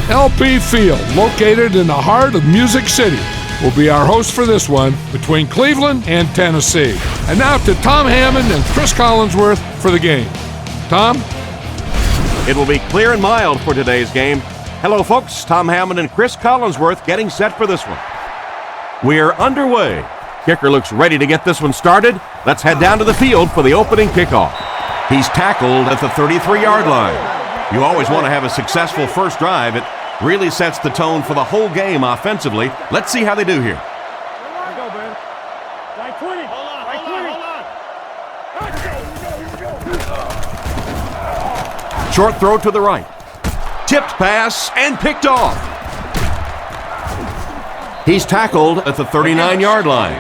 LP Field, located in the heart of Music City, will be our host for this one between Cleveland and Tennessee. And now to Tom Hammond and Chris Collinsworth for the game. Tom? It will be clear and mild for today's game. Hello, folks. Tom Hammond and Chris Collinsworth getting set for this one. We're underway. Kicker looks ready to get this one started. Let's head down to the field for the opening kickoff. He's tackled at the 33-yard line. You always want to have a successful first drive. It really sets the tone for the whole game offensively. Let's see how they do here. Here we go, man. Like 20. Hold on. Short throw to the right. Tipped pass and picked off. He's tackled at the 39-yard line.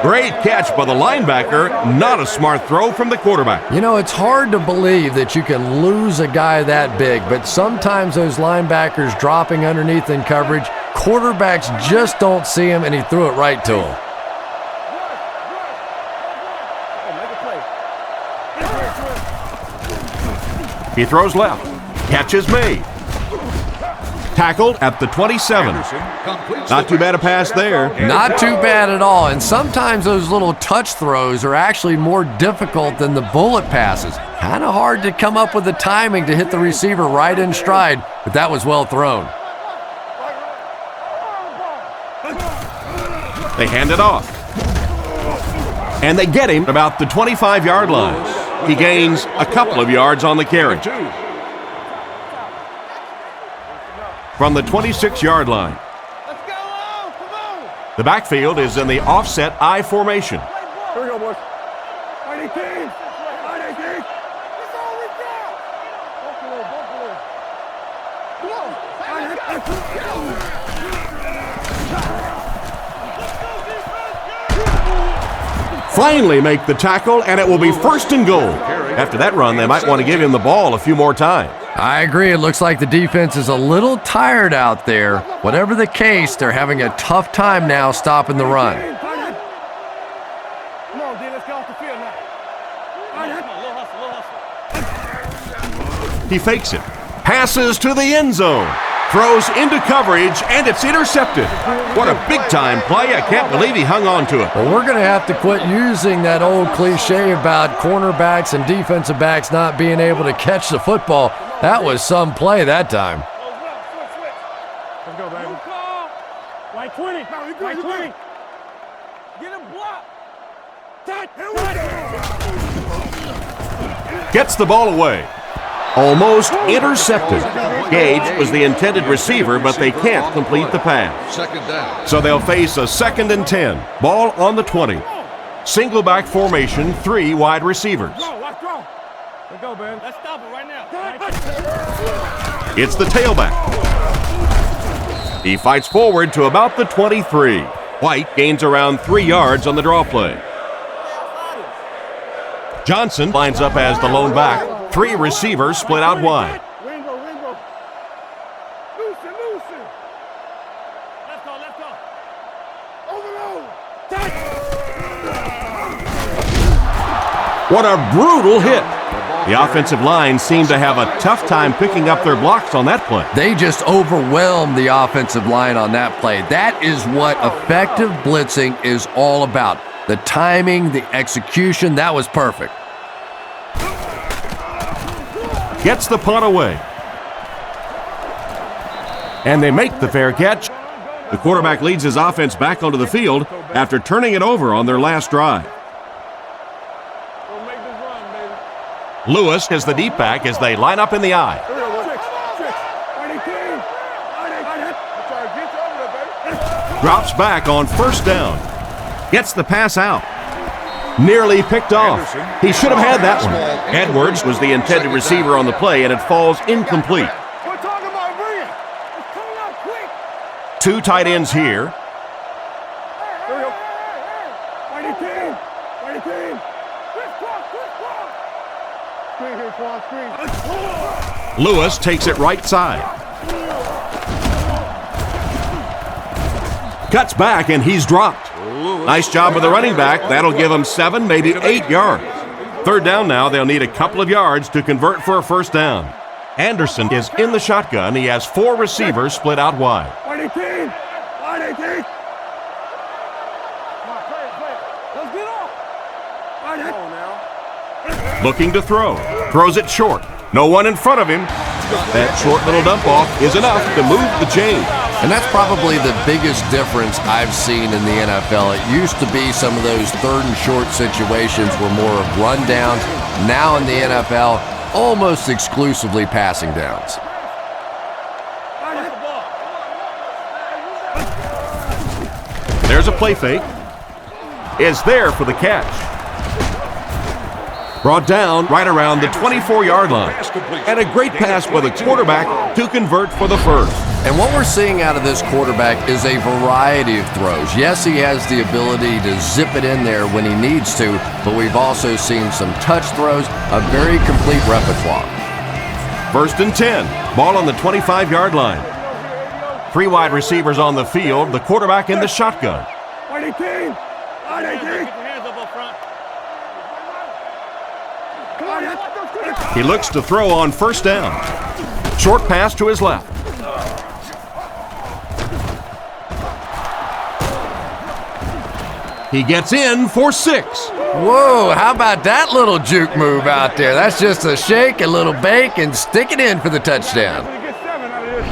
Great catch by the linebacker. Not a smart throw from the quarterback. You know, it's hard to believe that you can lose a guy that big, but sometimes those linebackers dropping underneath in coverage, quarterbacks just don't see him, and he threw it right to him. He throws left. Catch is made. Tackled at the 27. Not too bad a pass there. Not too bad at all, and sometimes those little touch throws are actually more difficult than the bullet passes. Kind of hard to come up with the timing to hit the receiver right in stride, but that was well thrown. They hand it off. And they get him about the 25-yard line. He gains a couple of yards on the carry. From the 26-yard line. Let's go, come on. The backfield is in the offset I formation. Here we go, boys. 18. 18. That's all we got. Finally make the tackle, and it will be first and goal. After that run, they might want to give him the ball a few more times. I agree. It looks like the defense is a little tired out there. Whatever the case, they're having a tough time now stopping the run. Come on, D, let's get off the field now. He fakes it. Passes to the end zone. Throws into coverage, and it's intercepted. What a big-time play. I can't believe he hung on to it. Well, we're going to have to quit using that old cliche about cornerbacks and defensive backs not being able to catch the football. That was some play that time. Let's go, baby. Like 20. Like 20. Get him blocked. Gets the ball away. Almost intercepted. Gage was the intended receiver, but they can't complete the pass. Second down. So they'll face a 2nd and 10. Ball on the 20. Single back formation, 3 wide receivers. Let's go, man. Let's stop it right now. It's the tailback. He fights forward to about the 23. White gains around 3 yards on the draw play. Johnson lines up as the lone back. 3 receivers split out wide. Ringo. Loosen. Let's go. Overload. What a brutal hit. The offensive line seemed to have a tough time picking up their blocks on that play. They just overwhelmed the offensive line on that play. That is what effective blitzing is all about. The timing, the execution, that was perfect. Gets the punt away. And they make the fair catch. The quarterback leads his offense back onto the field after turning it over on their last drive. Lewis is the deep back as they line up in the eye. Drops back on first down. Gets the pass out. Nearly picked off. He should have had that one. Edwards was the intended receiver on the play, and it falls incomplete. We're talking about Rhea. It's coming out quick. 2 tight ends here. Lewis takes it right side. Cuts back, and he's dropped. Nice job of the running back. That'll give them 7, maybe 8 yards. Third down now. They'll need a couple of yards to convert for a first down. Anderson is in the shotgun. He has 4 receivers split out wide. Wide 18! Wide 18! Let's get off! Wide 18! Looking to throw. Throws it short. No one in front of him. That short little dump off is enough to move the chain. And that's probably the biggest difference I've seen in the NFL. It used to be some of those third and short situations were more of rundowns. Now in the NFL, almost exclusively passing downs. There's a play fake. Is there for the catch. Brought down right around the 24-yard line. And a great pass by the quarterback to convert for the first. And what we're seeing out of this quarterback is a variety of throws. Yes, he has the ability to zip it in there when he needs to, but we've also seen some touch throws, a very complete repertoire. 1st and 10. Ball on the 25-yard line. 3 wide receivers on the field. The quarterback in the shotgun. Wide 18! Wide 18! He looks to throw on 1st down. Short pass to his left. He gets in for 6. Whoa, how about that little juke move out there? That's just a shake, a little bake, and stick it in for the touchdown. Get 7 out of this.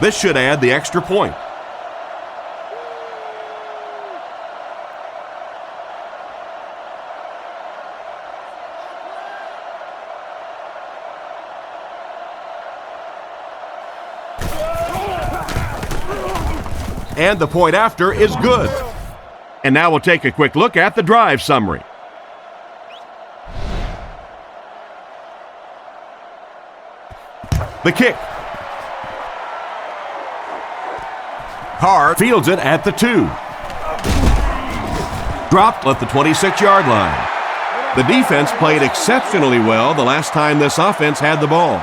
This should add the extra point. And the point after is good. And now we'll take a quick look at the drive summary. The kick. Carr fields it at the 2. Dropped at the 26-yard line. The defense played exceptionally well the last time this offense had the ball.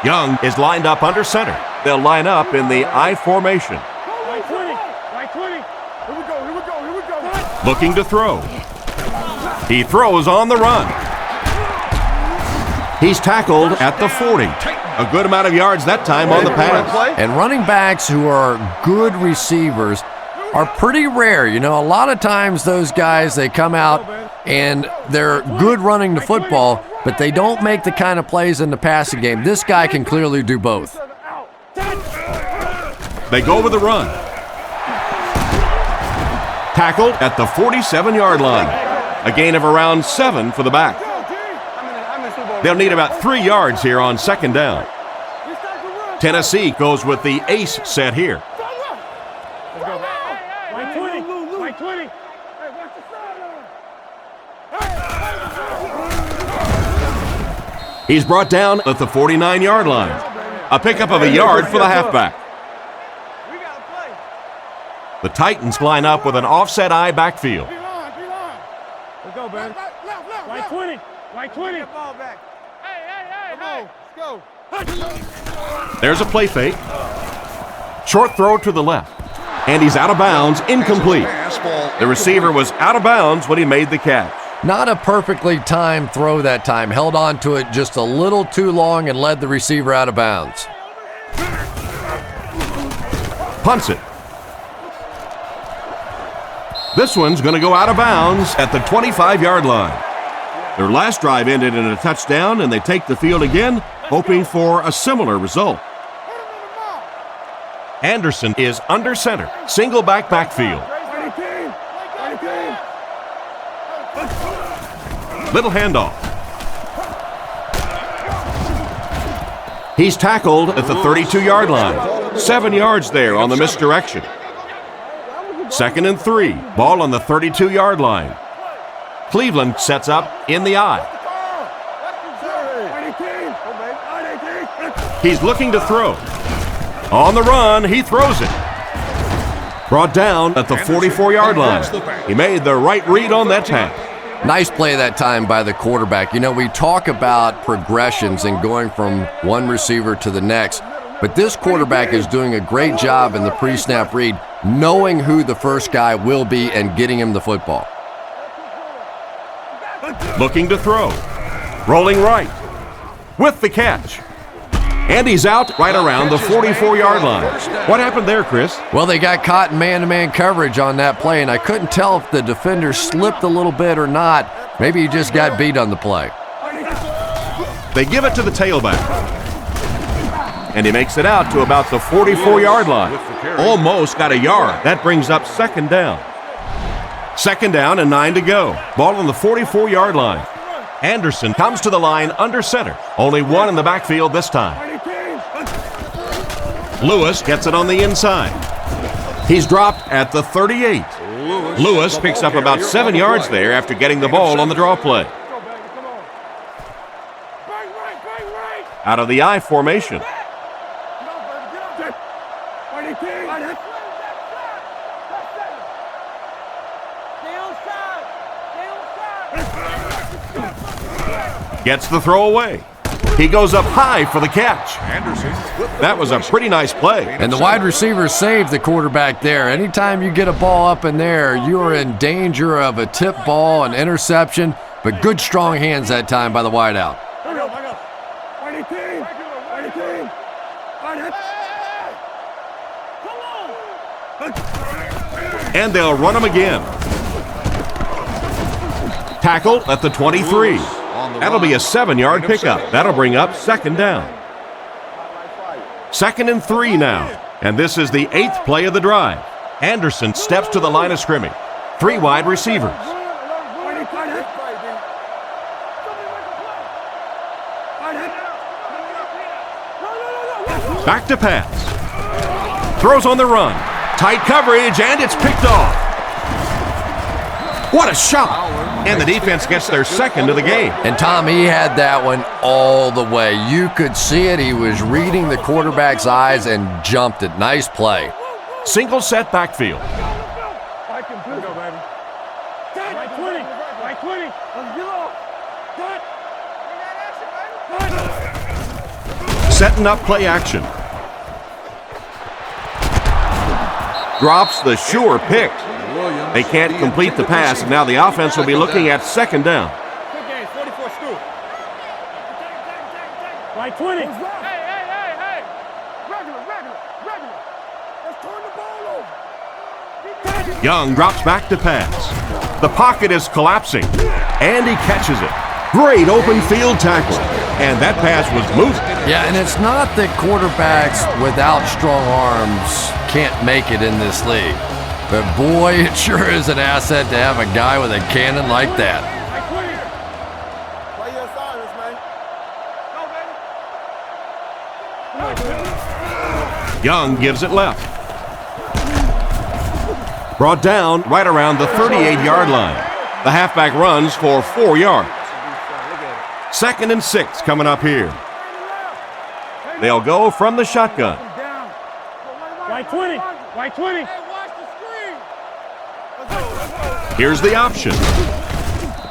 Young is lined up under center. They'll line up in the I formation. Right 20! Right 20! Here we go, here we go, here we go! Looking to throw. He throws on the run. He's tackled at the 40. A good amount of yards that time on the pass. And running backs who are good receivers are pretty rare. You know, a lot of times those guys, they come out and they're good running the football, but they don't make the kind of plays in the passing game. This guy can clearly do both. They go with the run. Tackled at the 47-yard line. A gain of around 7 for the back. They'll need about 3 yards here on 2nd down. Tennessee goes with the ace set here. Right 20! Right 20! He's brought down at the 49-yard line. A pickup of a yard for the halfback. The Titans line up with an offset I backfield. Let's go, Ben. Right 20! Right 20! Ball back. Hey, let's go. There's a play fake. Short throw to the left. And he's out of bounds, incomplete. The receiver was out of bounds when he made the catch. Not a perfectly timed throw that time. Held on to it just a little too long and led the receiver out of bounds. Punts it. This one's going to go out of bounds at the 25-yard line. Their last drive ended in a touchdown, and they take the field again, hoping for a similar result. Anderson is under center. Single back backfield. Little handoff. He's tackled at the 32-yard line. 7 yards there on the misdirection. 2nd and 3. Ball on the 32-yard line. Cleveland sets up in the I. He's looking to throw. On the run, he throws it. Brought down at the 44-yard line. He made the right read on that pass. Nice play that time by the quarterback. You know, we talk about progressions and going from one receiver to the next, but this quarterback is doing a great job in the pre-snap read, knowing who the first guy will be and getting him the football. Looking to throw. Rolling right. With the catch. And he's out right around the 44-yard line. What happened there, Chris? Well, they got caught in man-to-man coverage on that play, and I couldn't tell if the defender slipped a little bit or not. Maybe he just got beat on the play. They give it to the tailback. And he makes it out to about the 44-yard line. Almost got a yard. That brings up second down. Second down and 9 to go. Ball on the 44-yard line. Anderson comes to the line under center. Only one in the backfield this time. Lewis gets it on the inside. He's dropped at the 38. Lewis picks up about 7 yards there after getting the ball on the draw play. Out of the I formation. Gets the throw away. He goes up high for the catch. That was a pretty nice play. And the wide receiver saved the quarterback there. Anytime you get a ball up in there, you are in danger of a tip ball, an interception, but good strong hands that time by the wideout. And they'll run him again. Tackled at the 23. That'll be a 7-yard pickup. That'll bring up second down. 2nd and 3 now. And this is the 8th play of the drive. Anderson steps to the line of scrimmage. 3 wide receivers. Back to pass. Throws on the run. Tight coverage, and it's picked off. What a shot! And the defense gets their second of the game. And Tom, he had that one all the way. You could see it. He was reading the quarterback's eyes and jumped it. Nice play. Single set backfield. Setting up play action. Drops the sure pick. They can't complete the pass, and now the offense will be looking at second down. Right 20. Hey. Regular. Let's turn the ball over. Young drops back to pass. The pocket is collapsing, and he catches it. Great open field tackle, and that pass was moving. Yeah, and it's not that quarterbacks without strong arms can't make it in this league. But boy, it sure is an asset to have a guy with a cannon like that. Young gives it left. Brought down right around the 38-yard line. The halfback runs for 4 yards. 2nd and 6 coming up here. They'll go from the shotgun. Right 20. Right 20. Here's the option.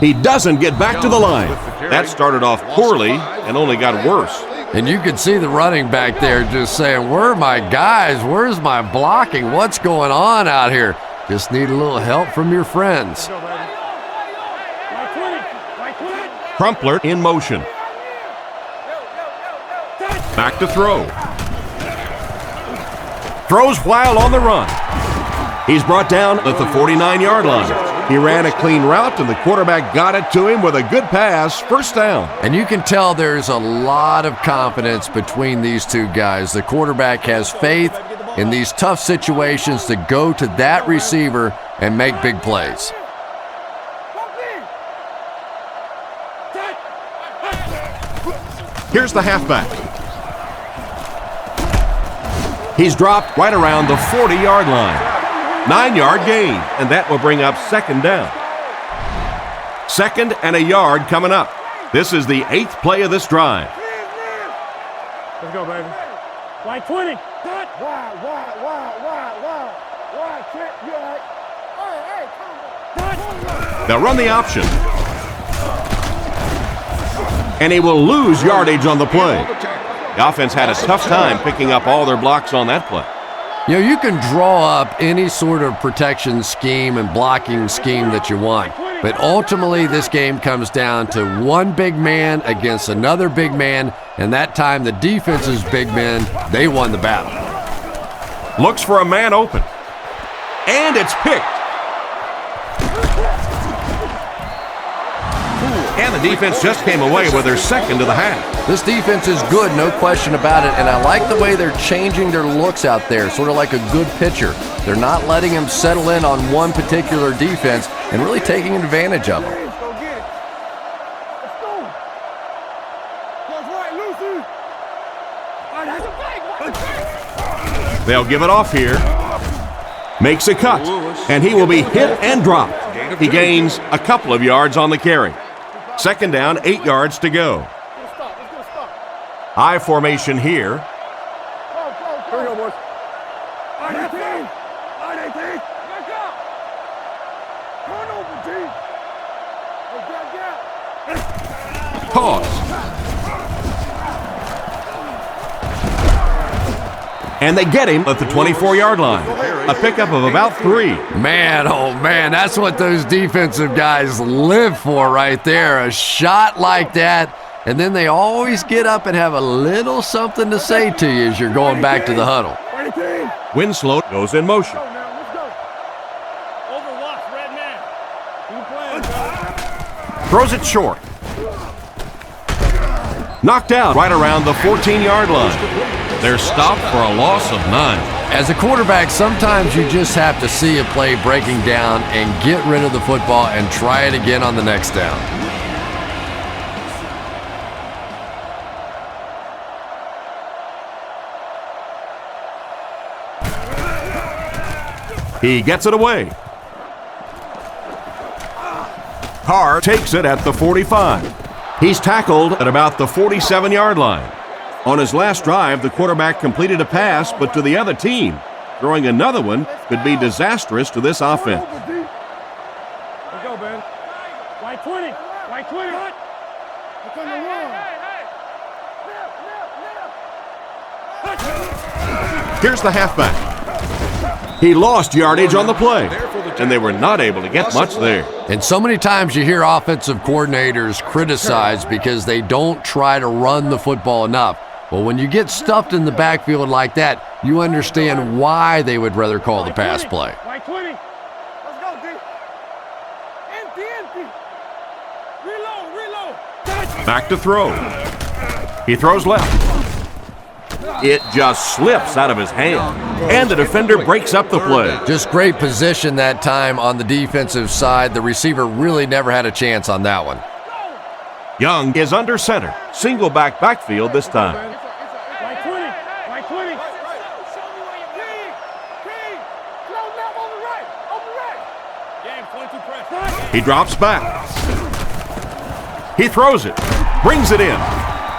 He doesn't get back to the line. That started off poorly and only got worse. And you could see the running back there just saying, where are my guys? Where's my blocking? What's going on out here? Just need a little help from your friends. Crumpler in motion. Back to throw. Throws while on the run. He's brought down at the 49-yard line. He ran a clean route, and the quarterback got it to him with a good pass, first down. And you can tell there's a lot of confidence between these two guys. The quarterback has faith in these tough situations to go to that receiver and make big plays. Here's the halfback. He's dropped right around the 40-yard line. 9-yard gain, and that will bring up second down. 2nd and a yard coming up. This is the 8th play of this drive. Let's go, baby. Right 20. Wide. They'll run the option. And he will lose yardage on the play. The offense had a tough time picking up all their blocks on that play. You know, you can draw up any sort of protection scheme and blocking scheme that you want, but ultimately this game comes down to one big man against another big man, and that time the defense's big men, they won the battle. Looks for a man open, and it's picked. And the defense just came away with their second of the half. This defense is good, no question about it, and I like the way they're changing their looks out there, sort of like a good pitcher. They're not letting him settle in on one particular defense and really taking advantage of them. They'll give it off here. Makes a cut, and he will be hit and dropped. He gains a couple of yards on the carry. Second down, 8 yards to go. I formation here. Here we go, boys. On 18. On 18. Back up. Turn over, G. Hey, Pause. And they get him at the 24-yard line. A pickup of about 3. Man, oh man, that's what those defensive guys live for right there. A shot like that, and then they always get up and have a little something to say to you as you're going back to the huddle. Winslow goes in motion. Throws it short. Knocked out right around the 14-yard line. They're stopped for a loss of 9. As a quarterback, sometimes you just have to see a play breaking down and get rid of the football and try it again on the next down. He gets it away. Carr takes it at the 45. He's tackled at about the 47-yard line. On his last drive, the quarterback completed a pass, but to the other team. Throwing another one could be disastrous to this offense. Let's go, Ben. White 20. White 20. It's on the run. Here's the halfback. He lost yardage on the play, and they were not able to get much there. And so many times you hear offensive coordinators criticized because they don't try to run the football enough. Well, when you get stuffed in the backfield like that, you understand why they would rather call the pass play. White 20. Let's go, D. Empty. Reload. Back to throw. He throws left. It just slips out of his hand, and the defender breaks up the play. Just great position that time on the defensive side. The receiver really never had a chance on that one. Young is under center. Single backfield this time. White 20. White 20. He drops back. He throws it. Brings it in.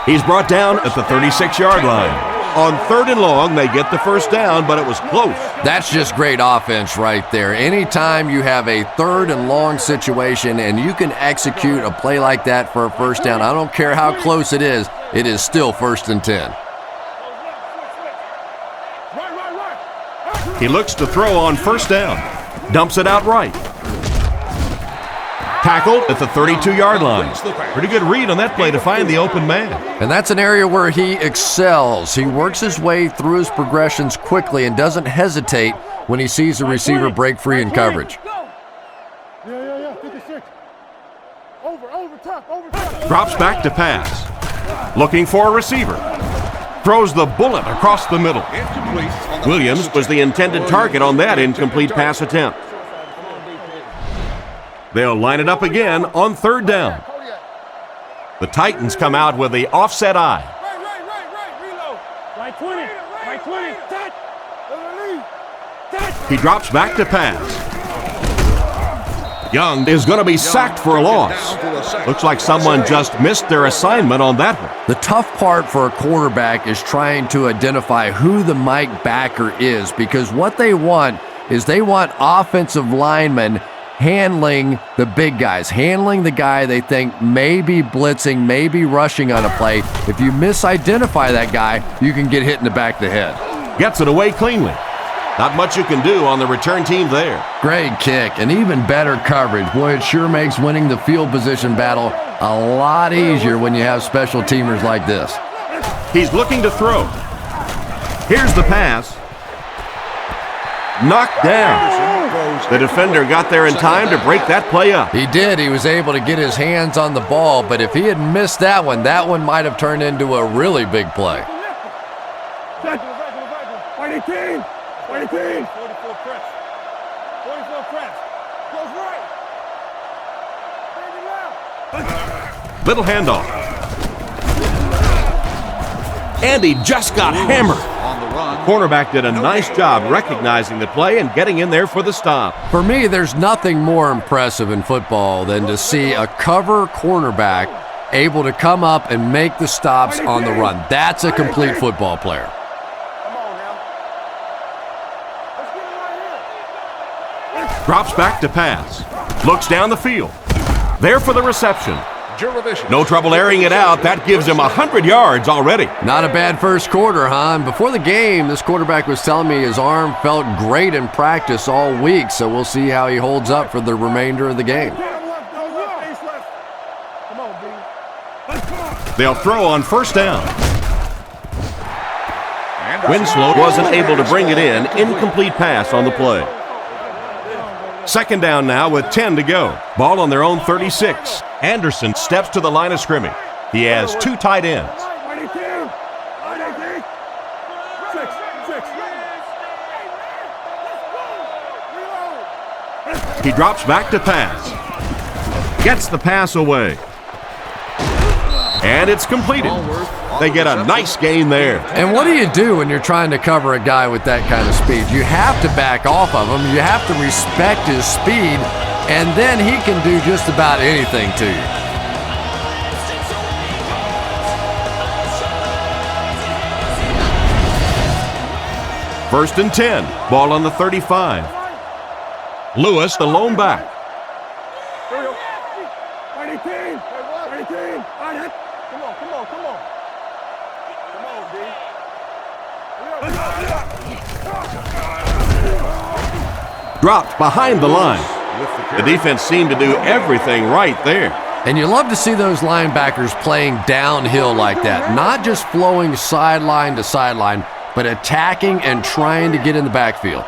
He's brought down at the 36-yard line. On 3rd and long, they get the first down, but it was close. That's just great offense right there. Anytime you have a 3rd and long situation and you can execute a play like that for a first down, I don't care how close it is still 1st and 10. He looks to throw on first down. Dumps it out right. Tackled at the 32-yard line. Pretty good read on that play to find the open man. And that's an area where he excels. He works his way through his progressions quickly and doesn't hesitate when he sees the receiver break free in coverage. Yeah. 56. Over top. Drops back to pass. Looking for a receiver. Throws the bullet across the middle. Williams was the intended target on that incomplete pass attempt. They'll line it up again on 3rd down. The Titans come out with the offset eye. Reload. White 20. Touch. He drops back to pass. Young is going to be sacked for a loss. Looks like someone just missed their assignment on that one. The tough part for a quarterback is trying to identify who the Mike backer is, because what they want is offensive linemen handling the big guys, handling the guy they think may be blitzing, may be rushing on a play. If you misidentify that guy, you can get hit in the back of the head. Gets it away cleanly. Not much you can do on the return team there. Great kick and even better coverage. Boy, it sure makes winning the field position battle a lot easier when you have special teamers like this. He's looking to throw. Here's the pass. Knocked down. The defender got there in time to break that play up. He did. He was able to get his hands on the ball, but if he had missed that one might have turned into a really big play. 18. 44 press. 44 press. Goes right. Little handoff. And he just got hammered. The cornerback did a nice job recognizing the play and getting in there for the stop. For me, there's nothing more impressive in football than to see a cover cornerback able to come up and make the stops on the run. That's a complete football player. Drops back to pass. Looks down the field. There for the reception. No trouble airing it out. That gives him 100 yards already. Not a bad first quarter, huh? And before the game, this quarterback was telling me his arm felt great in practice all week, so we'll see how he holds up for the remainder of the game. They'll throw on first down. Winslow wasn't able to bring it in. Incomplete pass on the play. Second down now with 10 to go. Ball on their own 36. Anderson steps to the line of scrimmage. He has two tight ends. He drops back to pass. Gets the pass away. And it's completed. They get a nice gain there. And what do you do when you're trying to cover a guy with that kind of speed? You have to back off of him. You have to respect his speed, and then he can do just about anything to you. First and 10. Ball on the 35. Lewis, the lone back. Dropped behind the line. The defense seemed to do everything right there. And you love to see those linebackers playing downhill like that, not just flowing sideline to sideline, but attacking and trying to get in the backfield.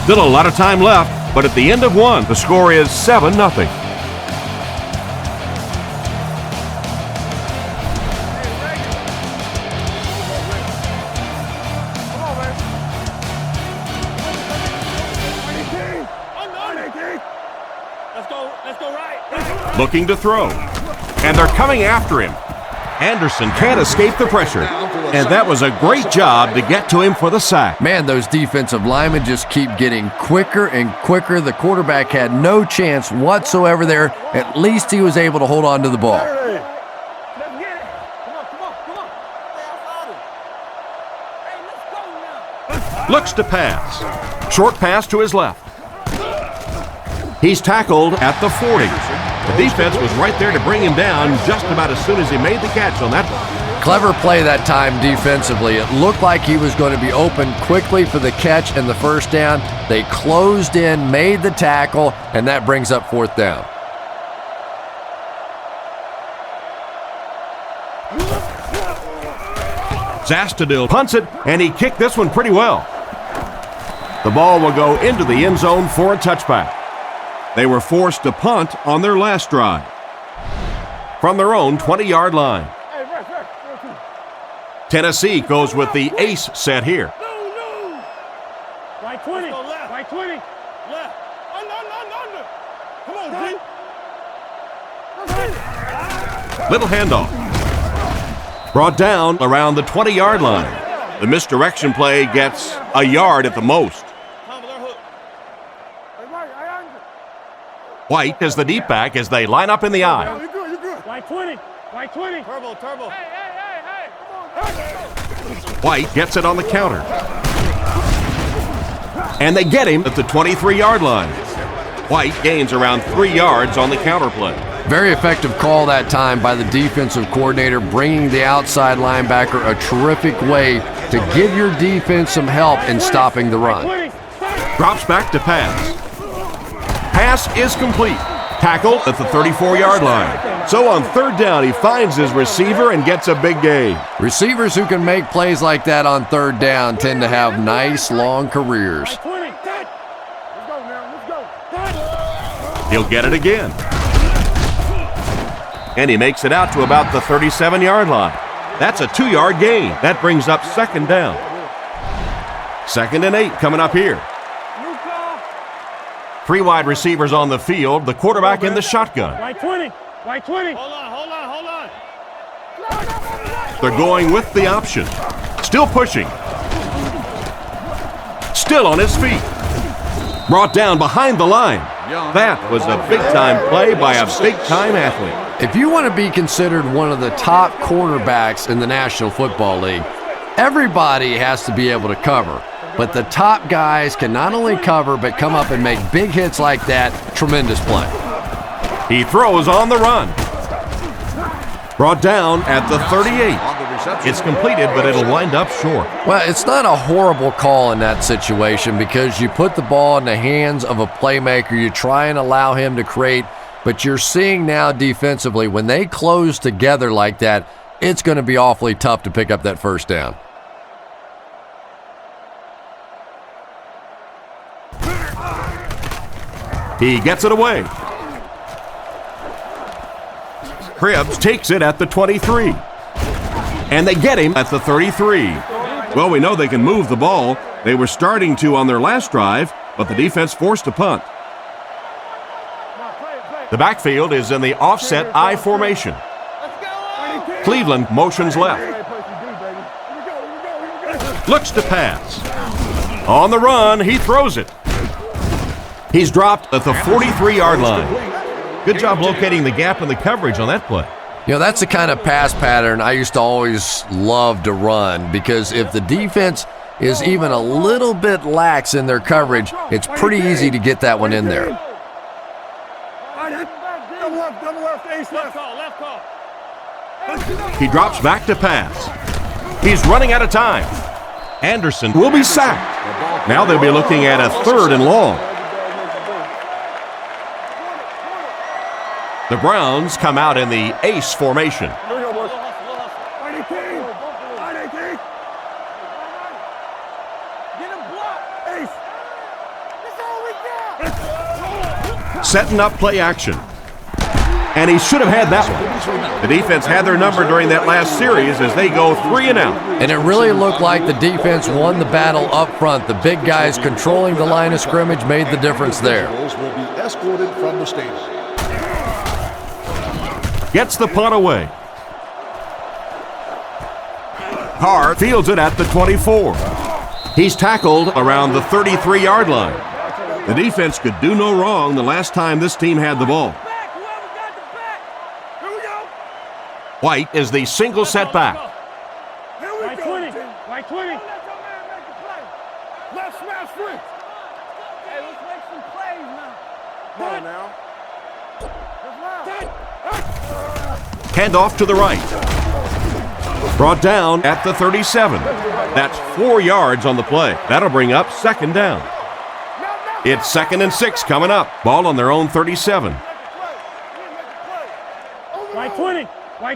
Still a lot of time left, but at the end of one, the score is 7-0. Looking to throw, and they're coming after him. Anderson can't escape the pressure, and that was a great job to get to him for the sack. Man, those defensive linemen just keep getting quicker and quicker. The quarterback had no chance whatsoever there. At least he was able to hold on to the ball. Looks to pass. Short pass to his left. He's tackled at the 40. The defense was right there to bring him down just about as soon as he made the catch on that one. Clever play that time defensively. It looked like he was going to be open quickly for the catch and the first down. They closed in, made the tackle, and that brings up fourth down. Zastadil punts it, and he kicked this one pretty well. The ball will go into the end zone for a touchback. They were forced to punt on their last drive from their own 20-yard line. Tennessee goes with the ace set here. Right 20. Right 20. Left. Under. Come on, G. Little handoff. Brought down around the 20-yard line. The misdirection play gets a yard at the most. White as the deep back as they line up in the eye. You're good. Right 20. Right 20. Turbo. White gets it on the counter. And they get him at the 23-yard line. White gains around 3 yards on the counter play. Very effective call that time by the defensive coordinator, bringing the outside linebacker a terrific way to give your defense some help in stopping the run. Drops back to pass. Pass is complete. Tackle at the 34-yard line. So on third down, he finds his receiver and gets a big gain. Receivers who can make plays like that on third down tend to have nice, long careers. He'll get it again. And he makes it out to about the 37-yard line. That's a 2-yard gain. That brings up second down. 2nd and 8 coming up here. 3 wide receivers on the field, the quarterback in the shotgun. White 20. Hold on. They're going with the option. Still pushing. Still on his feet. Brought down behind the line. That was a big-time play by a big-time athlete. If you want to be considered one of the top quarterbacks in the National Football League, everybody has to be able to cover. But the top guys can not only cover, but come up and make big hits like that. Tremendous play. He throws on the run. Brought down at the 38. It's completed, but it'll wind up short. Well, it's not a horrible call in that situation because you put the ball in the hands of a playmaker. You try and allow him to create, but you're seeing now defensively, when they close together like that, it's going to be awfully tough to pick up that first down. He gets it away. Cribbs takes it at the 23. And they get him at the 33. Well, we know they can move the ball. They were starting to on their last drive, but the defense forced a punt. The backfield is in the offset I formation. Cleveland motions left. Looks to pass. On the run, he throws it. He's dropped at the 43-yard line. Good job locating the gap in the coverage on that play. You know, that's the kind of pass pattern I used to always love to run, because if the defense is even a little bit lax in their coverage, it's pretty easy to get that one in there. He drops back to pass. He's running out of time. Anderson will be sacked. Now they'll be looking at a 3rd and long. The Browns come out in the ace formation. Setting up play action. And he should have had that one. The defense had their number during that last series as they go 3 and out. And it really looked like the defense won the battle up front. The big guys controlling the line of scrimmage made the difference there. Will be escorted from the stadium. Gets the punt away. Carr fields it at the 24. He's tackled around the 33-yard line. The defense could do no wrong the last time this team had the ball. White is the single setback. White 20. Left smash free. Hey, let's make some plays now. Come on now. Handoff to the right. Brought down at the 37. That's 4 yards on the play. That'll bring up second down. It's 2nd and 6 coming up. Ball on their own 37. White 20. Roll.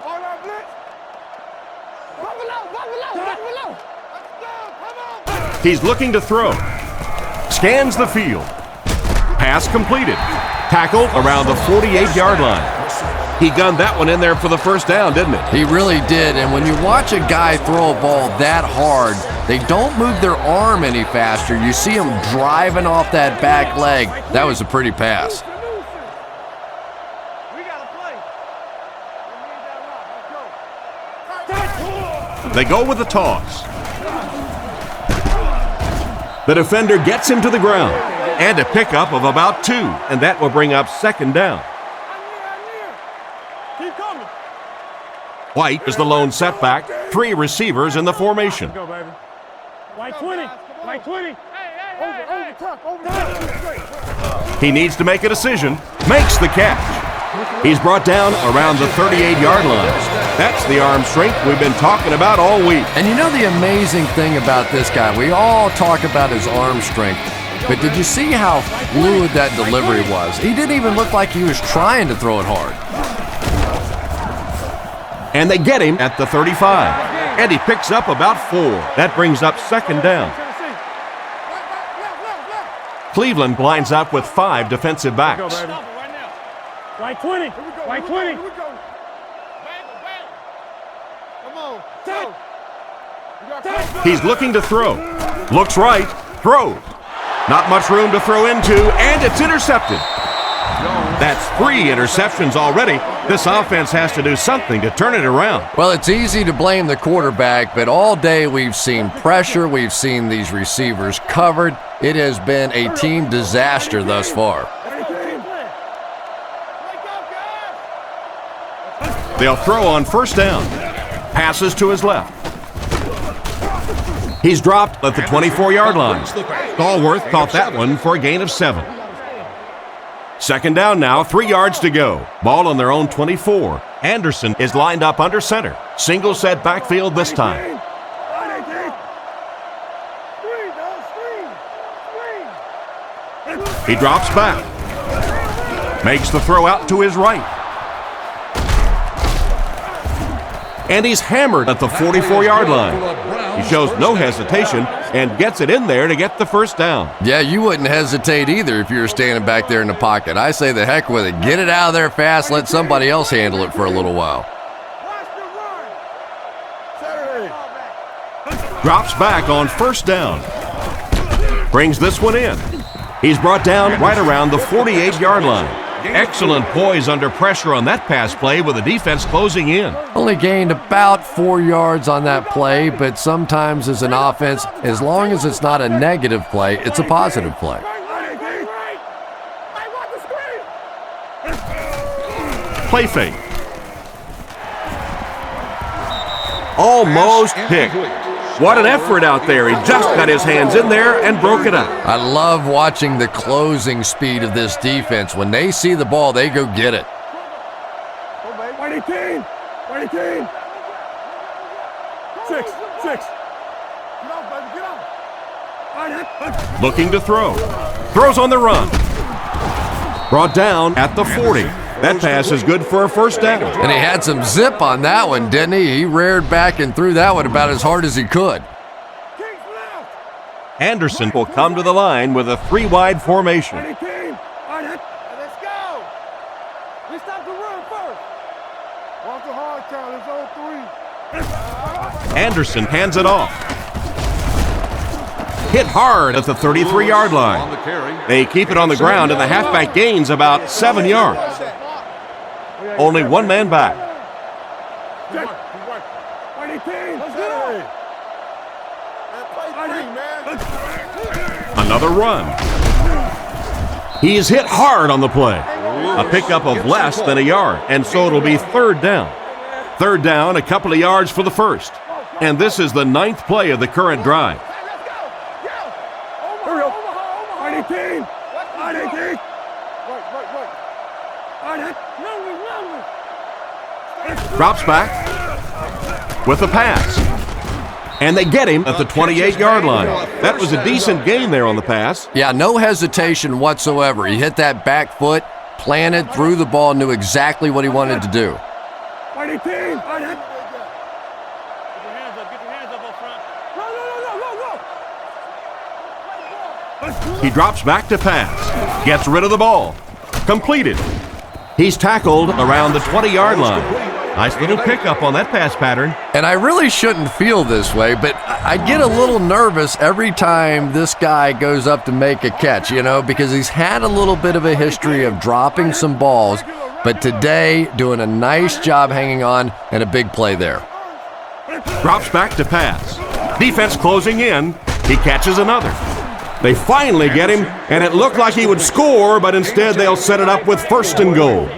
On our blitz. Below. Let's go. Come on. He's looking to throw. Scans the field. Pass completed. Tackle around the 48-yard line. He gunned that one in there for the first down, didn't it? He really did, and when you watch a guy throw a ball that hard, they don't move their arm any faster. You see him driving off that back leg. That was a pretty pass. They go with the toss. The defender gets him to the ground. And a pickup of about 2, and that will bring up second down. Keep coming. White is the lone setback, 3 receivers in the formation. Go, baby. Like 20. Like 20. Over, top, over, top. He needs to make a decision. Makes the catch. He's brought down around the 38-yard line. That's the arm strength we've been talking about all week. And you know the amazing thing about this guy, we all talk about his arm strength, but did you see how fluid that delivery was? He didn't even look like he was trying to throw it hard. And they get him at the 35. And he picks up about 4. That brings up second down. Cleveland blinds up with 5 defensive backs. Like 20. Like 20. Come on. He's looking to throw. Looks right. Throws. Not much room to throw into, and it's intercepted. That's 3 interceptions already. This offense has to do something to turn it around. Well, it's easy to blame the quarterback, but all day we've seen pressure. We've seen these receivers covered. It has been a team disaster thus far. They'll throw on first down. Passes to his left. He's dropped at the 24-yard line. Stallworth caught that one for a gain of 7. Second down now, 3 yards to go. Ball on their own 24. Anderson is lined up under center. Single set backfield this time. He drops back. Makes the throw out to his right. And he's hammered at the 44-yard line. He shows no hesitation and gets it in there to get the first down. Yeah, you wouldn't hesitate either if you were standing back there in the pocket. I say the heck with it. Get it out of there fast. Let somebody else handle it for a little while. Drops back on first down. Brings this one in. He's brought down right around the 48-yard line. Excellent poise under pressure on that pass play with the defense closing in. Only gained about 4 yards on that play, but sometimes as an offense, as long as it's not a negative play, it's a positive play. Play fake. Almost picked. What an effort out there. He just got his hands in there and broke it up. I love watching the closing speed of this defense. When they see the ball, they go get it. White 18. White 18. 6. Get off, baby. Get off. Looking to throw. Throws on the run. Brought down at the 40. That pass is good for a first down. And he had some zip on that one, didn't he? He reared back and threw that one about as hard as he could. Anderson will come to the line with a 3-wide formation. Let's go. We stop the run first. Walk the hard count. It's 0-3. Anderson hands it off. Hit hard at the 33-yard line. They keep it on the ground, and the halfback gains about 7 yards. Only one man back. Another run. He is hit hard on the play. A pickup of less than a yard, and so it'll be third down. Third down, a couple of yards for the first. And this is the 9th play of the current drive. Drops back with a pass. And they get him at the 28-yard line. That was a decent gain there on the pass. Yeah, no hesitation whatsoever. He hit that back foot, planted, threw the ball, knew exactly what he wanted to do. He drops back to pass. Gets rid of the ball. Completed. He's tackled around the 20-yard line. Nice little pickup on that pass pattern. And I really shouldn't feel this way, but I get a little nervous every time this guy goes up to make a catch, because he's had a little bit of a history of dropping some balls, but today doing a nice job hanging on and a big play there. Drops back to pass. Defense closing in. He catches another. They finally get him, and it looked like he would score, but instead they'll set it up with first and goal.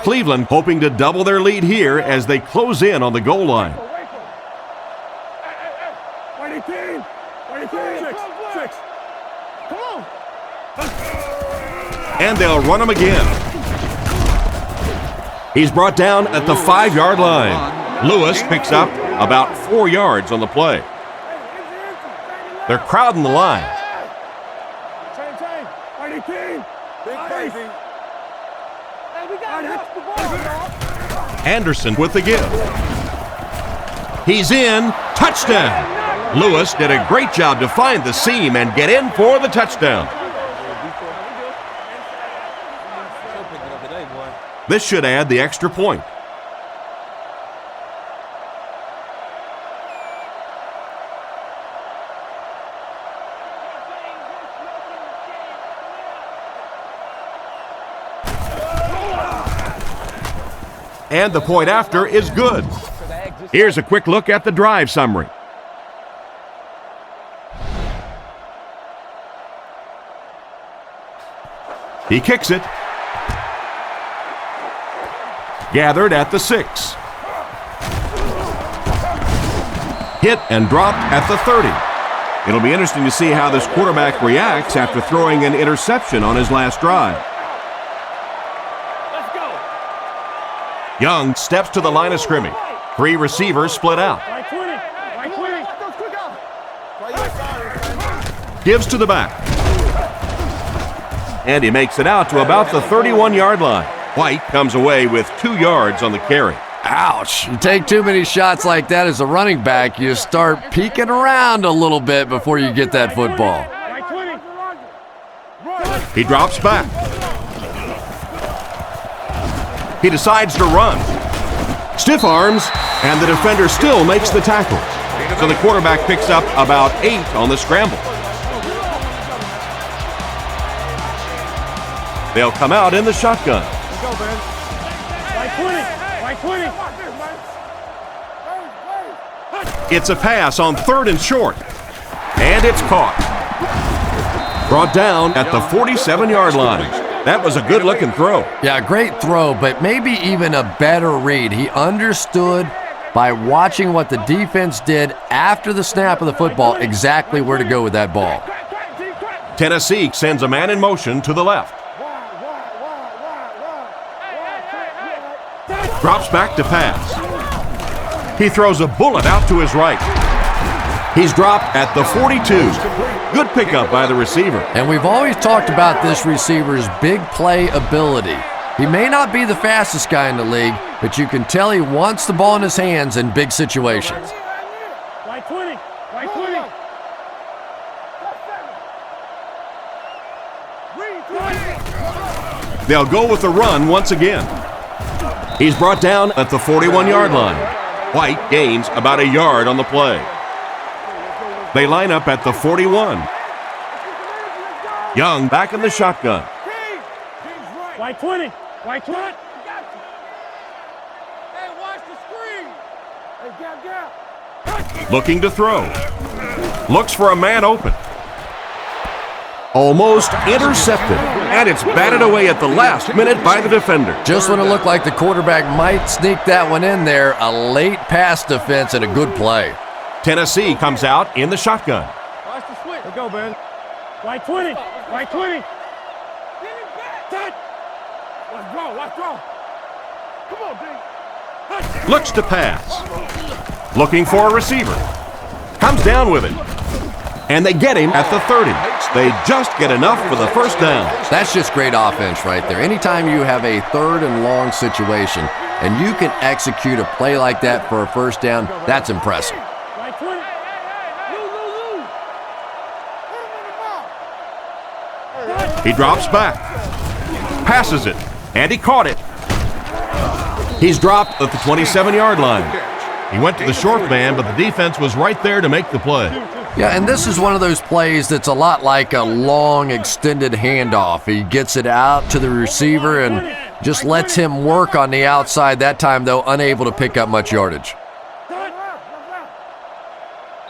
Cleveland hoping to double their lead here as they close in on the goal line. And they'll run him again. He's brought down at the 5-yard line. Lewis picks up about 4 yards on the play. They're crowding the line. Anderson with the give. He's in. Touchdown. Lewis did a great job to find the seam and get in for the touchdown. This should add the extra point. And the point after is good. Here's a quick look at the drive summary. He kicks it. Gathered at the 6. Hit and dropped at the 30. It'll be interesting to see how this quarterback reacts after throwing an interception on his last drive. Young steps to the line of scrimmage. 3 receivers split out. Gives to the back. And he makes it out to about the 31-yard line. White comes away with 2 yards on the carry. Ouch. You take too many shots like that as a running back, you start peeking around a little bit before you get that football. He drops back. He decides to run. Stiff arms, and the defender still makes the tackle. So the quarterback picks up about 8 on the scramble. They'll come out in the shotgun. It's a pass on 3rd and short. And it's caught. Brought down at the 47-yard line. That was a good-looking throw. Yeah, great throw, but maybe even a better read. He understood by watching what the defense did after the snap of the football exactly where to go with that ball. Tennessee sends a man in motion to the left. Drops back to pass. He throws a bullet out to his right. He's dropped at the 42. Good pickup by the receiver. And we've always talked about this receiver's big play ability. He may not be the fastest guy in the league, but you can tell he wants the ball in his hands in big situations. They'll go with the run once again. He's brought down at the 41-yard line. White gains about a yard on the play. They line up at the 41. Young back in the shotgun. White 20. White 20. Hey, watch the screen. Hey, gap. Looking to throw. Looks for a man open. Almost intercepted. And it's batted away at the last minute by the defender. Just when it looked like the quarterback might sneak that one in there, a late pass defense and a good play. Tennessee comes out in the shotgun. Watch the switch. Let's go, man. White 20. White 20. Give it back. Touch. Let's go. Let's go. Come on, D. Looks to pass. Looking for a receiver. Comes down with it. And they get him at the 30. They just get enough for the first down. That's just great offense right there. Anytime you have a 3rd and long situation and you can execute a play like that for a first down, that's impressive. He drops back. Passes it. And he caught it. He's dropped at the 27-yard line. He went to the short man, but the defense was right there to make the play. Yeah, and this is one of those plays that's a lot like a long, extended handoff. He gets it out to the receiver and just lets him work on the outside. That time, though, unable to pick up much yardage.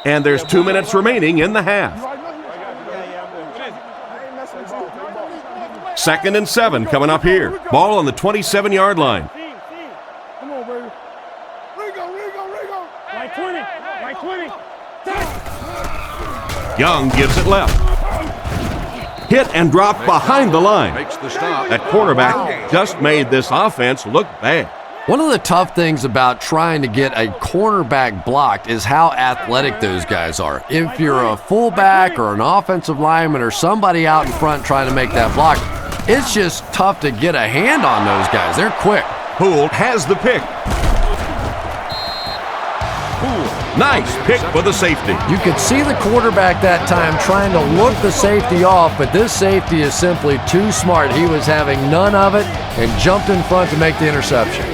And there's 2 minutes remaining in the half. 2nd and 7 coming up here. Ball on the 27-yard line. Come on, baby. Rigo. White 20. White 20. Young gives it left. hit and dropped behind the line. Makes the stop. That quarterback just made this offense look bad. One of the tough things about trying to get a cornerback blocked is how athletic those guys are. If you're a fullback or an offensive lineman or somebody out in front trying to make that block, it's just tough to get a hand on those guys. They're quick. Poole has the pick. Poole, nice pick for the safety. You could see the quarterback that time trying to look the safety off, but this safety is simply too smart. He was having none of it and jumped in front to make the interception.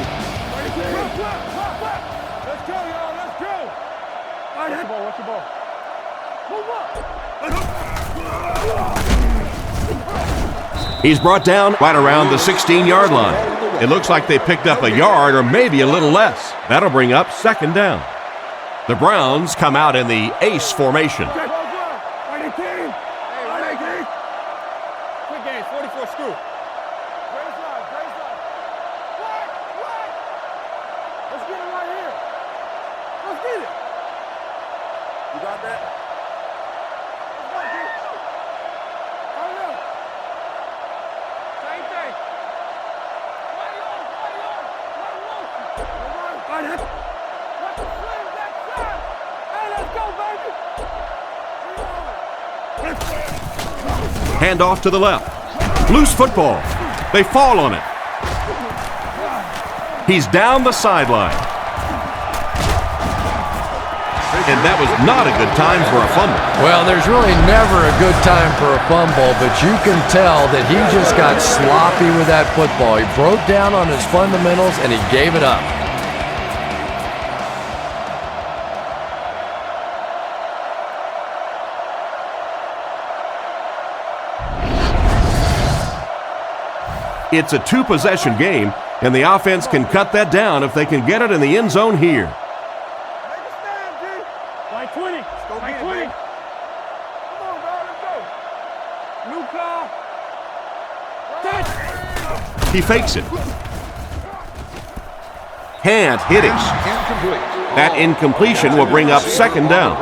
He's brought down right around the 16-yard line. It looks like they picked up a yard or maybe a little less. That'll bring up second down. The Browns come out in the ace formation. Quick game, 44 screw. Let's get it right here. Let's get it. You got that? Hand off to the left. Loose football. They fall on it. He's down the sideline. And that was not a good time for a fumble. Well, there's really never a good time for a fumble, but you can tell that he just got sloppy with that football. He broke down on his fundamentals and he gave it up. It's a two-possession game, and the offense can cut that down if they can get it in the end zone here. Like 20. Like 20. Come on, dog. Let's go. New car. Touch. He fakes it. Can't hit him. Incomplete. That incompletion will bring up second down.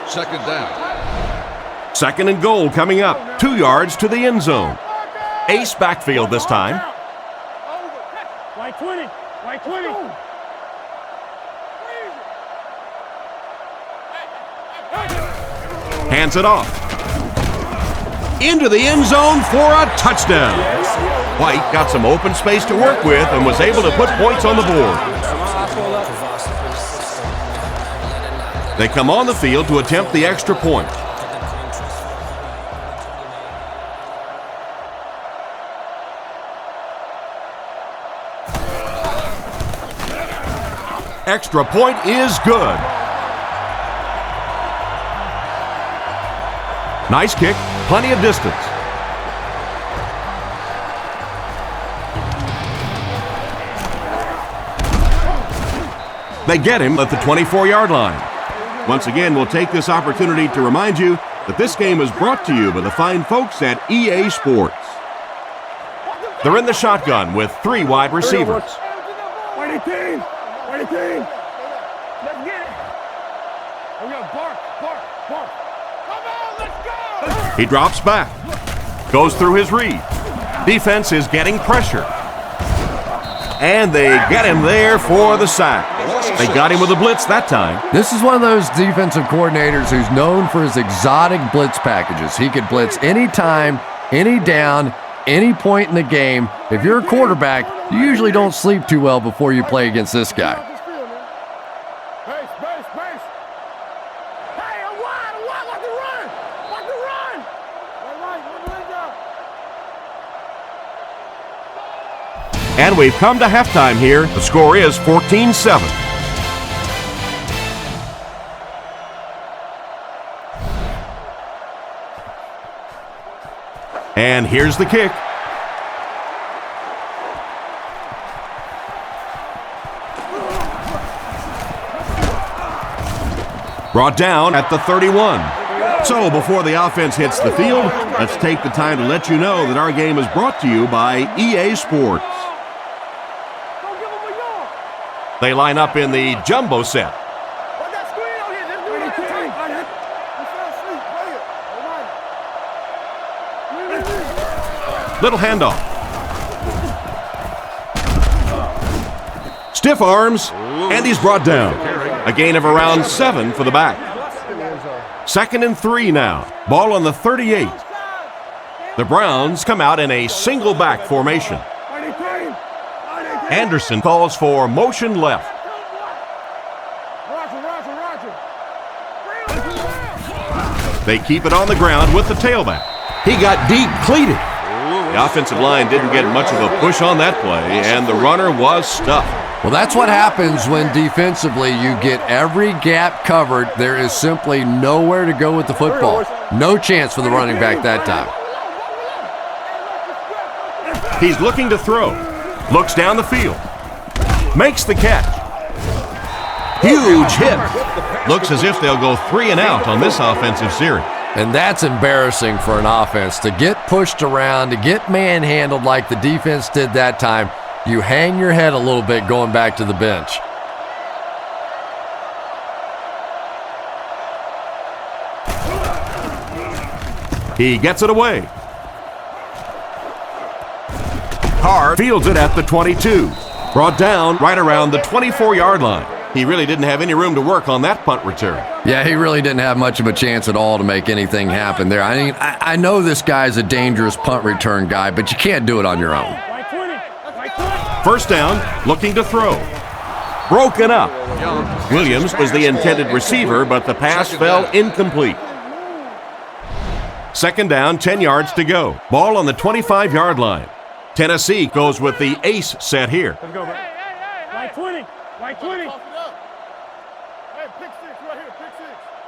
Second down. Second and goal coming up. 2 yards to the end zone. Ace backfield this time. Like 20. Like 20. Hands it off. Into the end zone for a touchdown. White got some open space to work with and was able to put points on the board. They come on the field to attempt the extra point. Extra point is good. Nice kick, plenty of distance. They get him at the 24-yard line. Once again, we'll take this opportunity to remind you that this game is brought to you by the fine folks at EA Sports. They're in the shotgun with 3 wide receivers. Let's get it. Oh, yeah, bark. Come on, let's go. He drops back. Goes through his read. Defense is getting pressure. And they get him there for the sack. They got him with a blitz that time. This is one of those defensive coordinators who's known for his exotic blitz packages. He could blitz any time, any down, any point in the game. If you're a quarterback, you usually don't sleep too well before you play against this guy. Base. Hey, I'm wide. Like the run. And we've come to halftime here. The score is 14-7. And here's the kick. Brought down at the 31. So before the offense hits the field, let's take the time to let you know that our game is brought to you by EA Sports. They line up in the jumbo set. Little handoff. Stiff arms, and he's brought down. A gain of around 7 for the back. 2nd and 3 now. Ball on the 38. The Browns come out in a single back formation. Anderson calls for motion left. They keep it on the ground with the tailback. He got deep cleated. The offensive line didn't get much of a push on that play, and the runner was stuffed. Well, that's what happens when defensively you get every gap covered. There is simply nowhere to go with the football. No chance for the running back that time. He's looking to throw. Looks down the field. Makes the catch. Huge hit. Looks as if they'll go 3 and out on this offensive series. And that's embarrassing for an offense to get pushed around, to get manhandled like the defense did that time. You hang your head a little bit going back to the bench. He gets it away. Carr fields it at the 22. Brought down right around the 24-yard line. He really didn't have any room to work on that punt return. Yeah, he really didn't have much of a chance at all to make anything happen there. I mean, I know this guy's a dangerous punt return guy, but you can't do it on your own. First down, looking to throw. Broken up. Williams was the intended receiver, but the pass fell incomplete. 2nd down, 10 yards to go. Ball on the 25-yard line. Tennessee goes with the ace set here. Let's go, bro. Right 20. Right 20. Hey, pick 6 right here. Pick 6.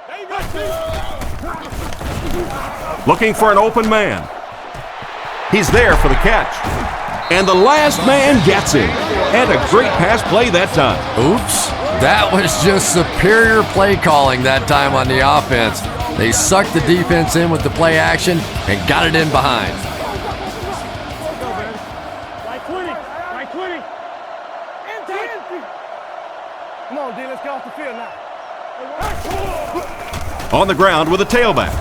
There you go. Looking for an open man. He's there for the catch. And the last man gets him. And a great pass play that time. Oops. That was just superior play calling that time on the offense. They sucked the defense in with the play action and got it in behind. Right 20. Right 20. Come on, D. Let's get off the field now. On the ground with a tailback.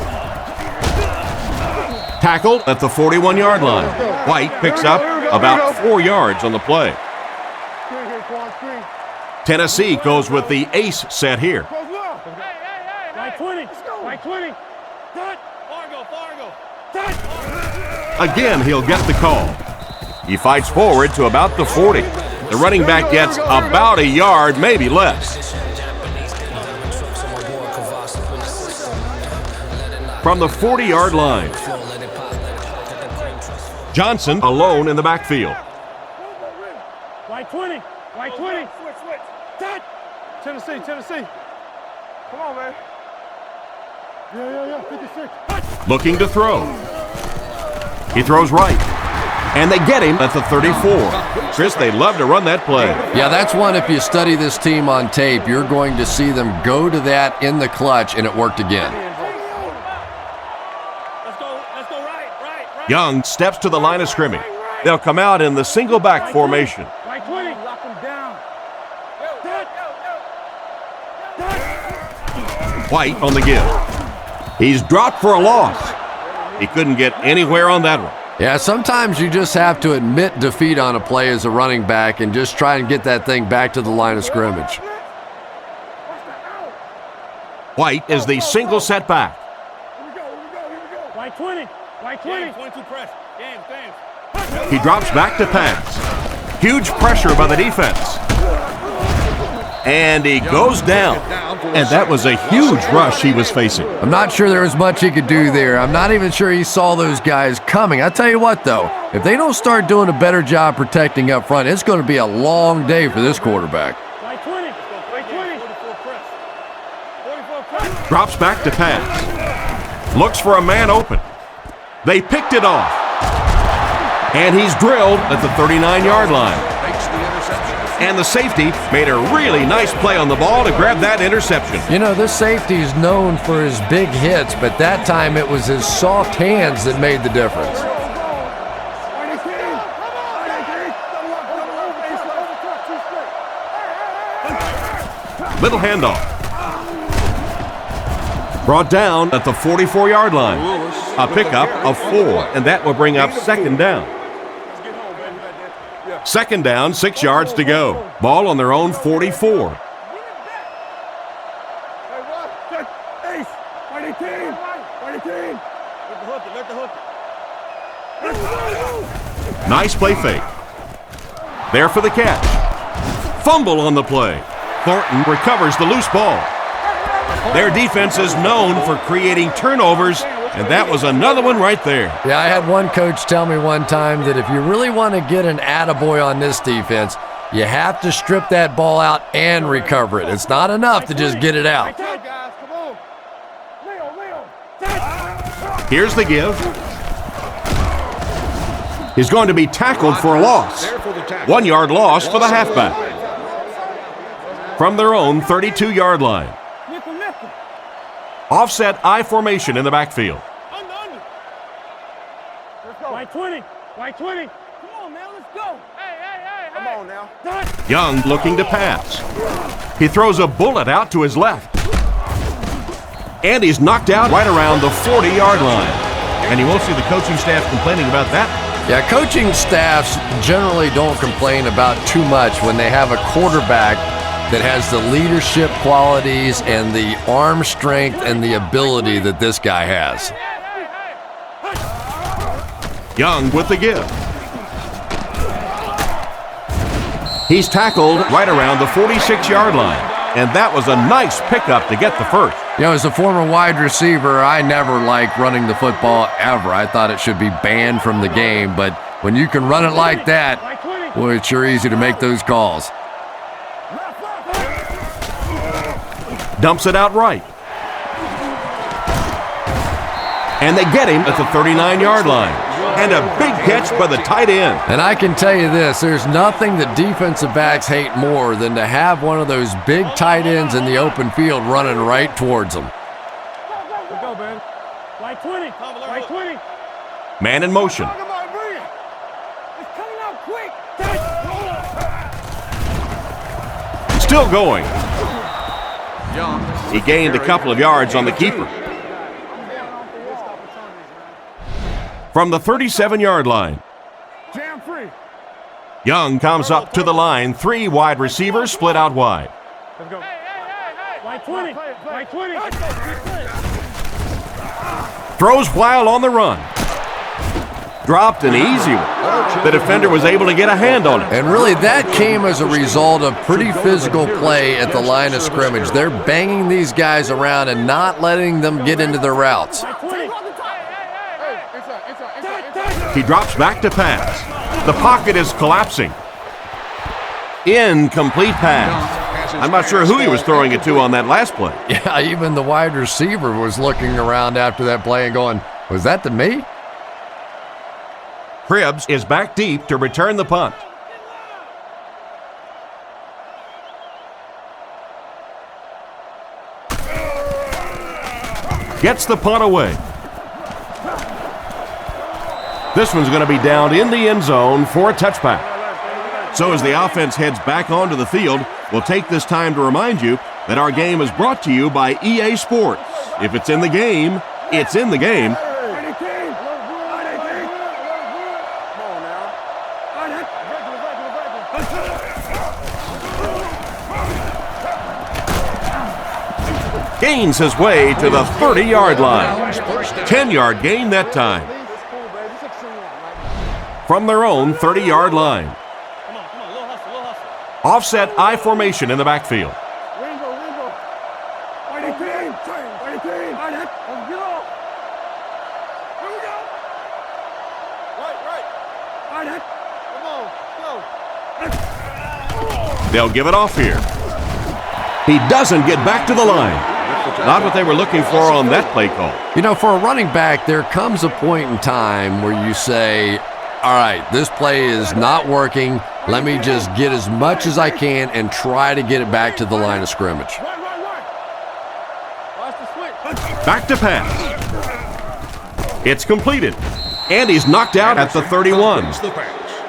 Tackled at the 41-yard line. White picks up about 4 yards on the play. Tennessee goes with the ace set here. Right 20. Right 20. Fargo. Again, he'll get the call. He fights forward to about the 40. The running back gets about a yard, maybe less. From the 40-yard line. Johnson alone in the backfield. Right 20. Right 20. Switch. Tennessee. Come on, man. Yeah. 56. Looking to throw. He throws right. And they get him at the 34. Chris, they love to run that play. Yeah, that's one, if you study this team on tape, you're going to see them go to that in the clutch, and it worked again. Let's go right. Young steps to the line of scrimmage. They'll come out in the single back formation. Right 20. Lock him down. White on the give. He's dropped for a loss. He couldn't get anywhere on that one. Yeah, sometimes you just have to admit defeat on a play as a running back and just try and get that thing back to the line of scrimmage. White is the single setback. Right 20. Right 20. He drops back to pass. Huge pressure by the defense. And he goes down. And that was a huge rush he was facing. I'm not sure there was much he could do there. I'm not even sure he saw those guys coming. I tell you what, though, if they don't start doing a better job protecting up front, it's going to be a long day for this quarterback. Right 20. Right 20. Drops back to pass. Looks for a man open. They picked it off. And he's drilled at the 39-yard line. And the safety made a really nice play on the ball to grab that interception. You know, this safety is known for his big hits, but that time it was his soft hands that made the difference. Little handoff. Brought down at the 44-yard line. A pickup of 4, and that will bring up second down. Second down, 6 yards to go. Ball on their own 44. Nice play fake. There for the catch. Fumble on the play. Thornton recovers the loose ball. Their defense is known for creating turnovers, and that was another one right there. Yeah, I had one coach tell me one time that if you really want to get an attaboy on this defense, you have to strip that ball out and recover it. It's not enough to just get it out. Here's the give. He's going to be tackled for a loss. 1 yard loss for the halfback. From their own 32-yard line. Offset I formation in the backfield. White 20. White 20. Come on, man. Let's go. Hey. Come on now. Young looking to pass. He throws a bullet out to his left. And he's knocked out right around the 40-yard line. And you won't see the coaching staff complaining about that. Yeah, coaching staffs generally don't complain about too much when they have a quarterback that has the leadership qualities and the arm strength and the ability that this guy has. Young with the give. He's tackled right around the 46-yard line, and that was a nice pickup to get the first. You know, as a former wide receiver, I never liked running the football ever. I thought it should be banned from the game, but when you can run it like that, well, it's sure easy to make those calls. Dumps it out right. And they get him at the 39-yard line. And a big catch by the tight end. And I can tell you this, there's nothing that defensive backs hate more than to have one of those big tight ends in the open field running right towards them. Let's go, man. White 20. White 20. Man in motion. It's coming out quick. Still going. He gained a couple of yards on the keeper. From the 37-yard line. Jam free. Young comes up to the line. 3 wide receivers split out wide. Let's go. White 20. White 20. Throws while on the run. Dropped an easy one. The defender was able to get a hand on it. And really, that came as a result of pretty physical play at the line of scrimmage. They're banging these guys around and not letting them get into their routes. He drops back to pass. The pocket is collapsing. Incomplete pass. I'm not sure who he was throwing it to on that last play. Yeah, even the wide receiver was looking around after that play and going, was that to me? Cribbs is back deep to return the punt. Gets the punt away. This one's going to be down in the end zone for a touchback. So as the offense heads back onto the field, we'll take this time to remind you that our game is brought to you by EA Sports. If it's in the game, it's in the game. Gains his way to the 30-yard line. 10-yard gain that time. From their own 30-yard line. Offset I formation in the backfield. They'll give it off here. He doesn't get back to the line. Not what they were looking for on that play call. You know, for a running back, there comes a point in time where you say, all right, this play is not working. Let me just get as much as I can and try to get it back to the line of scrimmage. Back to pass. It's completed. And he's knocked out at the 31.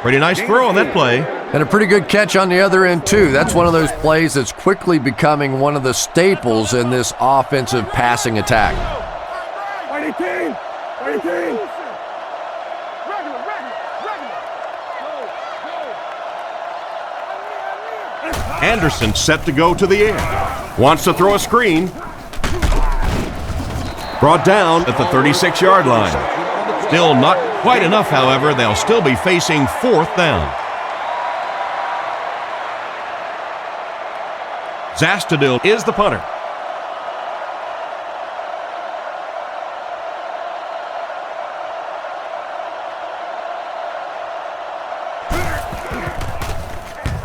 Pretty nice throw on that play. And a pretty good catch on the other end, too. That's one of those plays that's quickly becoming one of the staples in this offensive passing attack. Anderson set to go to the air. Wants to throw a screen. Brought down at the 36-yard line. Still not quite enough, however. They'll still be facing 4th down. Zastadil is the punter.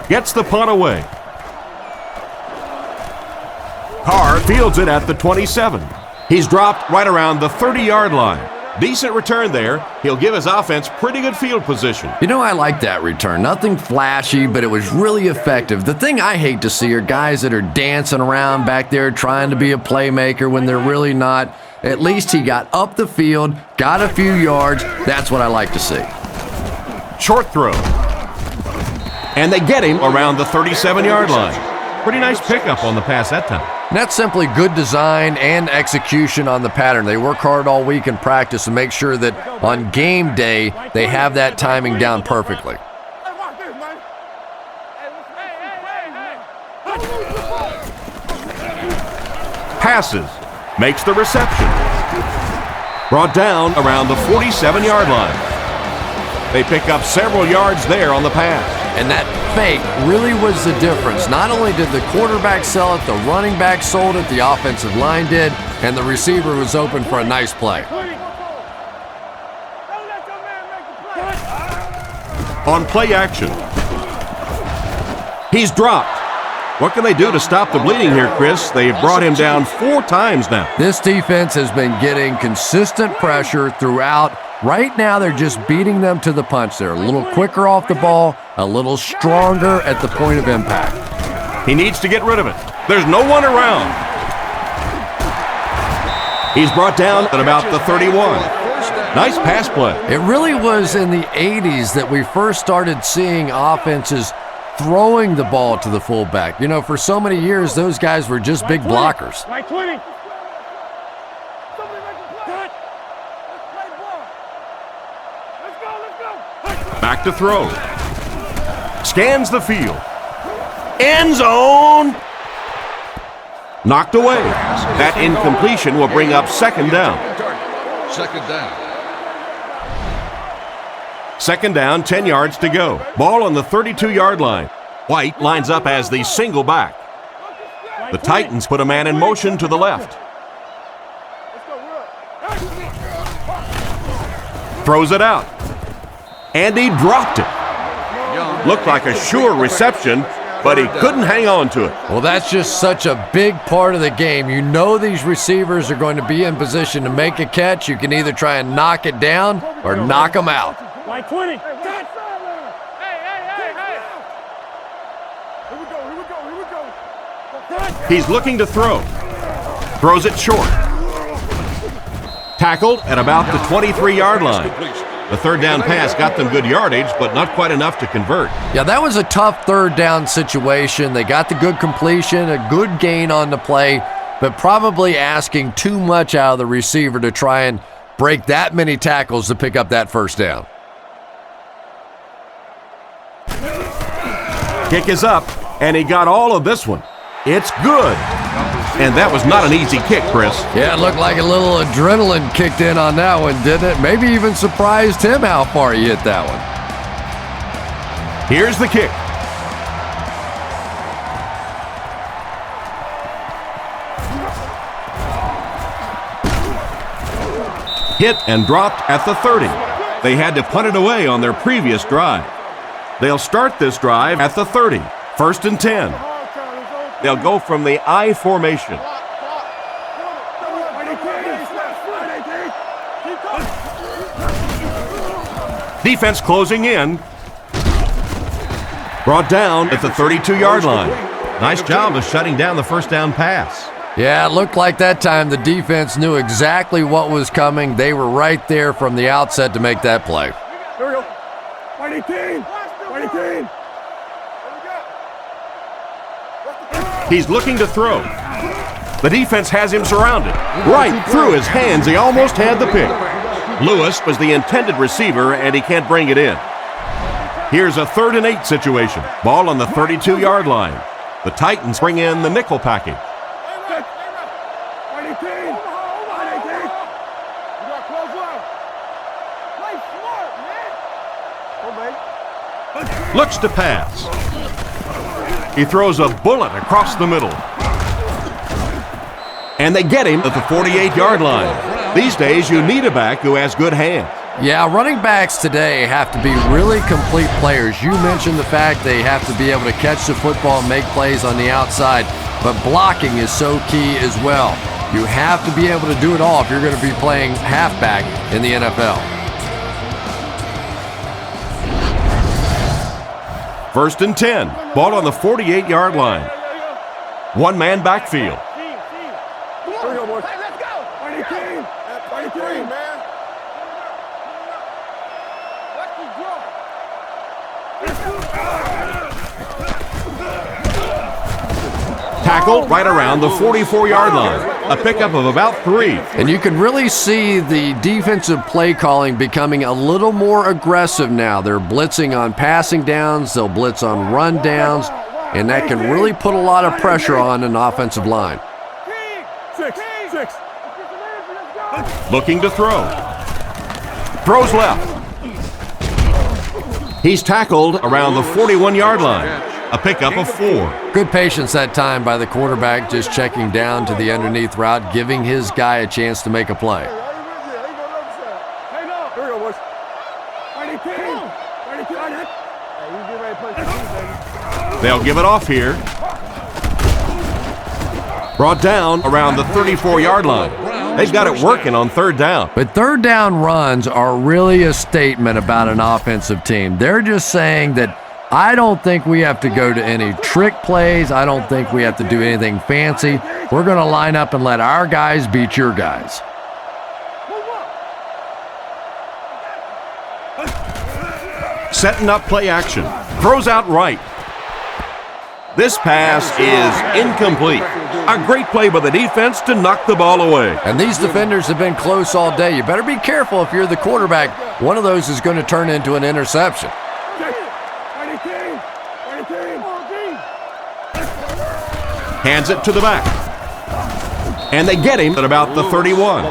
Gets the punt away. Carr fields it at the 27. He's dropped right around the 30-yard line. Decent return there. He'll give his offense pretty good field position. You know, I like that return. Nothing flashy, but it was really effective. The thing I hate to see are guys that are dancing around back there trying to be a playmaker when they're really not. At least he got up the field, got a few yards. That's what I like to see. Short throw. And they get him around the 37-yard line. Pretty nice pickup on the pass that time. And that's simply good design and execution on the pattern. They work hard all week in practice to make sure that on game day they have that timing down perfectly. Passes. Makes the reception. Brought down around the 47-yard line. They pick up several yards there on the pass. And that fake really was the difference. Not only did the quarterback sell it, the running back sold it, the offensive line did, and the receiver was open for a nice play. On play action. He's dropped. What can they do to stop the bleeding here, Chris? They've brought him down 4 times now. This defense has been getting consistent pressure throughout. Right now, they're just beating them to the punch. They're a little quicker off the ball, a little stronger at the point of impact. He needs to get rid of it. There's no one around. He's brought down at about the 31. Nice pass play. It really was in the 80s that we first started seeing offenses throwing the ball to the fullback. You know, for so many years, those guys were just big blockers. Right 20. Back to throw. Scans the field. End zone. Knocked away. That incompletion will bring up 2nd down. 2nd down. 2nd down, 10 yards to go. Ball on the 32-yard line. White lines up as the single back. The Titans put a man in motion to the left. Throws it out. And he dropped it. Looked like a sure reception, but he couldn't hang on to it. Well, that's just such a big part of the game. You know these receivers are going to be in position to make a catch. You can either try and knock it down or knock them out. Right 20. Here we go. He's looking to throw. Throws it short. Tackled at about the 23-yard line. The 3rd down pass got them good yardage, but not quite enough to convert. Yeah, that was a tough 3rd down situation. They got the good completion, a good gain on the play, but probably asking too much out of the receiver to try and break that many tackles to pick up that 1st down. Kick is up, and he got all of this one. It's good. And that was not an easy kick, Chris. Yeah, it looked like a little adrenaline kicked in on that one, didn't it? Maybe even surprised him how far he hit that one. Here's the kick. Hit and dropped at the 30. They had to punt it away on their previous drive. They'll start this drive at the 30. 1st and 10. They'll go from the I formation. Defense closing in. Brought down at the 32-yard line. Nice job of shutting down the 1st down pass. Yeah, it looked like that time the defense knew exactly what was coming. They were right there from the outset to make that play. Here we go. Right 18. Right 18. He's looking to throw. The defense has him surrounded. Right through his hands, he almost had the pick. Lewis was the intended receiver, and he can't bring it in. Here's a 3rd and 8 situation. Ball on the 32-yard line. The Titans bring in the nickel package. Looks to pass. He throws a bullet across the middle. And they get him at the 48-yard line. These days, you need a back who has good hands. Yeah, running backs today have to be really complete players. You mentioned the fact they have to be able to catch the football and make plays on the outside, but blocking is so key as well. You have to be able to do it all if you're going to be playing halfback in the NFL. First and 10. Ball on the 48-yard line. One-man backfield. Here we go, boys. Let's go. 23, man. Tackled right around the 44-yard line. A pickup of about 3. And you can really see the defensive play calling becoming a little more aggressive now. They're blitzing on passing downs, they'll blitz on run downs, and that can really put a lot of pressure on an offensive line. Six. Looking to throw. Throws left. He's tackled around the 41-yard line. A pickup of 4. Good patience that time by the quarterback, just checking down to the underneath route, giving his guy a chance to make a play. Here we go, boys. 22. They'll give it off here. Brought down around the 34-yard line. They've got it working on third down. But third down runs are really a statement about an offensive team. They're just saying that I don't think we have to go to any trick plays. I don't think we have to do anything fancy. We're going to line up and let our guys beat your guys. Setting up play action. Throws out right. This pass is incomplete. A great play by the defense to knock the ball away. And these defenders have been close all day. You better be careful if you're the quarterback. One of those is going to turn into an interception. Hands it to the back. And they get him at about the 31.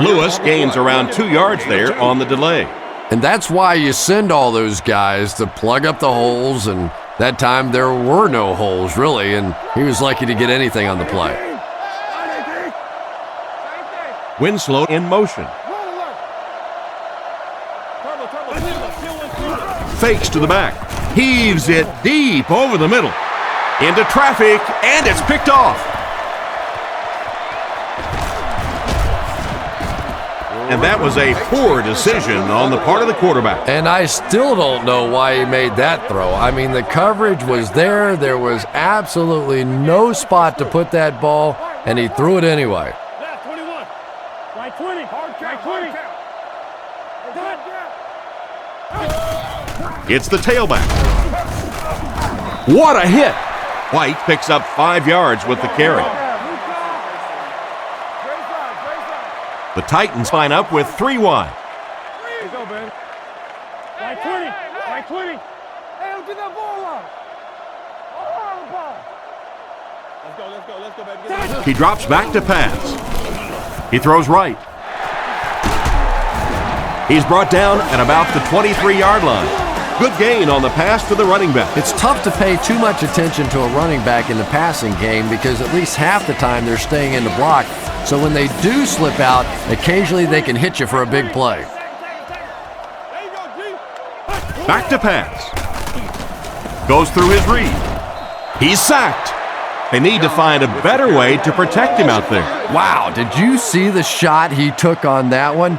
Lewis gains around 2 yards there on the delay. And that's why you send all those guys to plug up the holes, and that time there were no holes, really, and he was lucky to get anything on the play. Winslow in motion. Fakes to the back. Heaves it deep over the middle. Into traffic, and it's picked off. And that was a poor decision on the part of the quarterback. And I still don't know why he made that throw. I mean, the coverage was there. There was absolutely no spot to put that ball, and he threw it anyway. Left 21. Right 20. Hard count. Right 20. It's the tailback. What a hit! White picks up 5 yards with the carry. The Titans line up with 3 wide. Here you go, Ben. Right 20. Right 20. Hey, don't get that ball out. Let's go, baby. He drops back to pass. He throws right. He's brought down at about the 23-yard line. Good gain on the pass to the running back. It's tough to pay too much attention to a running back in the passing game because at least half the time they're staying in the block. So when they do slip out, occasionally they can hit you for a big play. Back to pass. Goes through his read. He's sacked. They need to find a better way to protect him out there. Wow, did you see the shot he took on that one?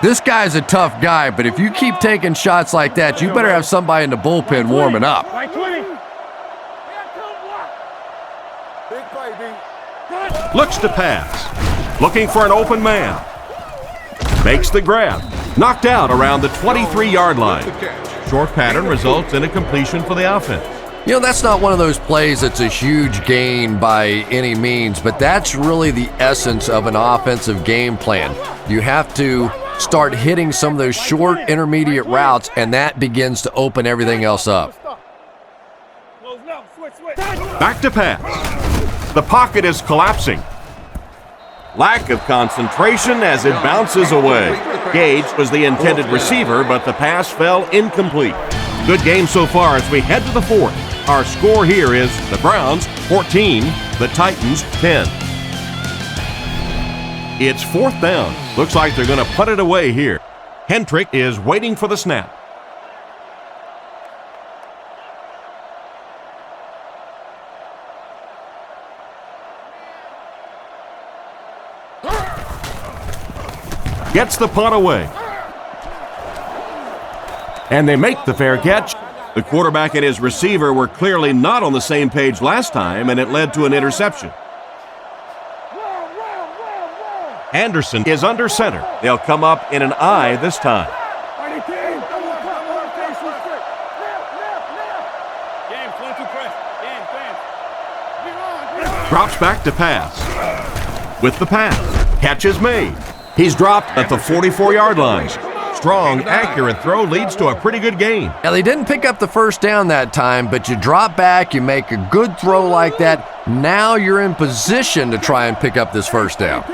This guy's a tough guy, but if you keep taking shots like that, you better have somebody in the bullpen warming up. Right 20. Looks to pass. Looking for an open man. Makes the grab. Knocked out around the 23-yard line. Short pattern results in a completion for the offense. You know, that's not one of those plays that's a huge gain by any means, but that's really the essence of an offensive game plan. You have to start hitting some of those short intermediate routes, and that begins to open everything else up. Close now. Switch. Back to pass. The pocket is collapsing. Lack of concentration as it bounces away. Gage was the intended receiver, but the pass fell incomplete. Good game so far as we head to the fourth. Our score here is the Browns 14, the Titans 10. It's fourth down. Looks like they're going to put it away here. Hendrick is waiting for the snap. Gets the punt away. And they make the fair catch. The quarterback and his receiver were clearly not on the same page last time, and it led to an interception. Anderson is under center. They'll come up in an I this time. Drops back to pass. With the pass. Catch is made. He's dropped at the 44-yard line. Strong, accurate throw leads to a pretty good gain. Now, they didn't pick up the first down that time, but you drop back, you make a good throw like that. Now you're in position to try and pick up this first down.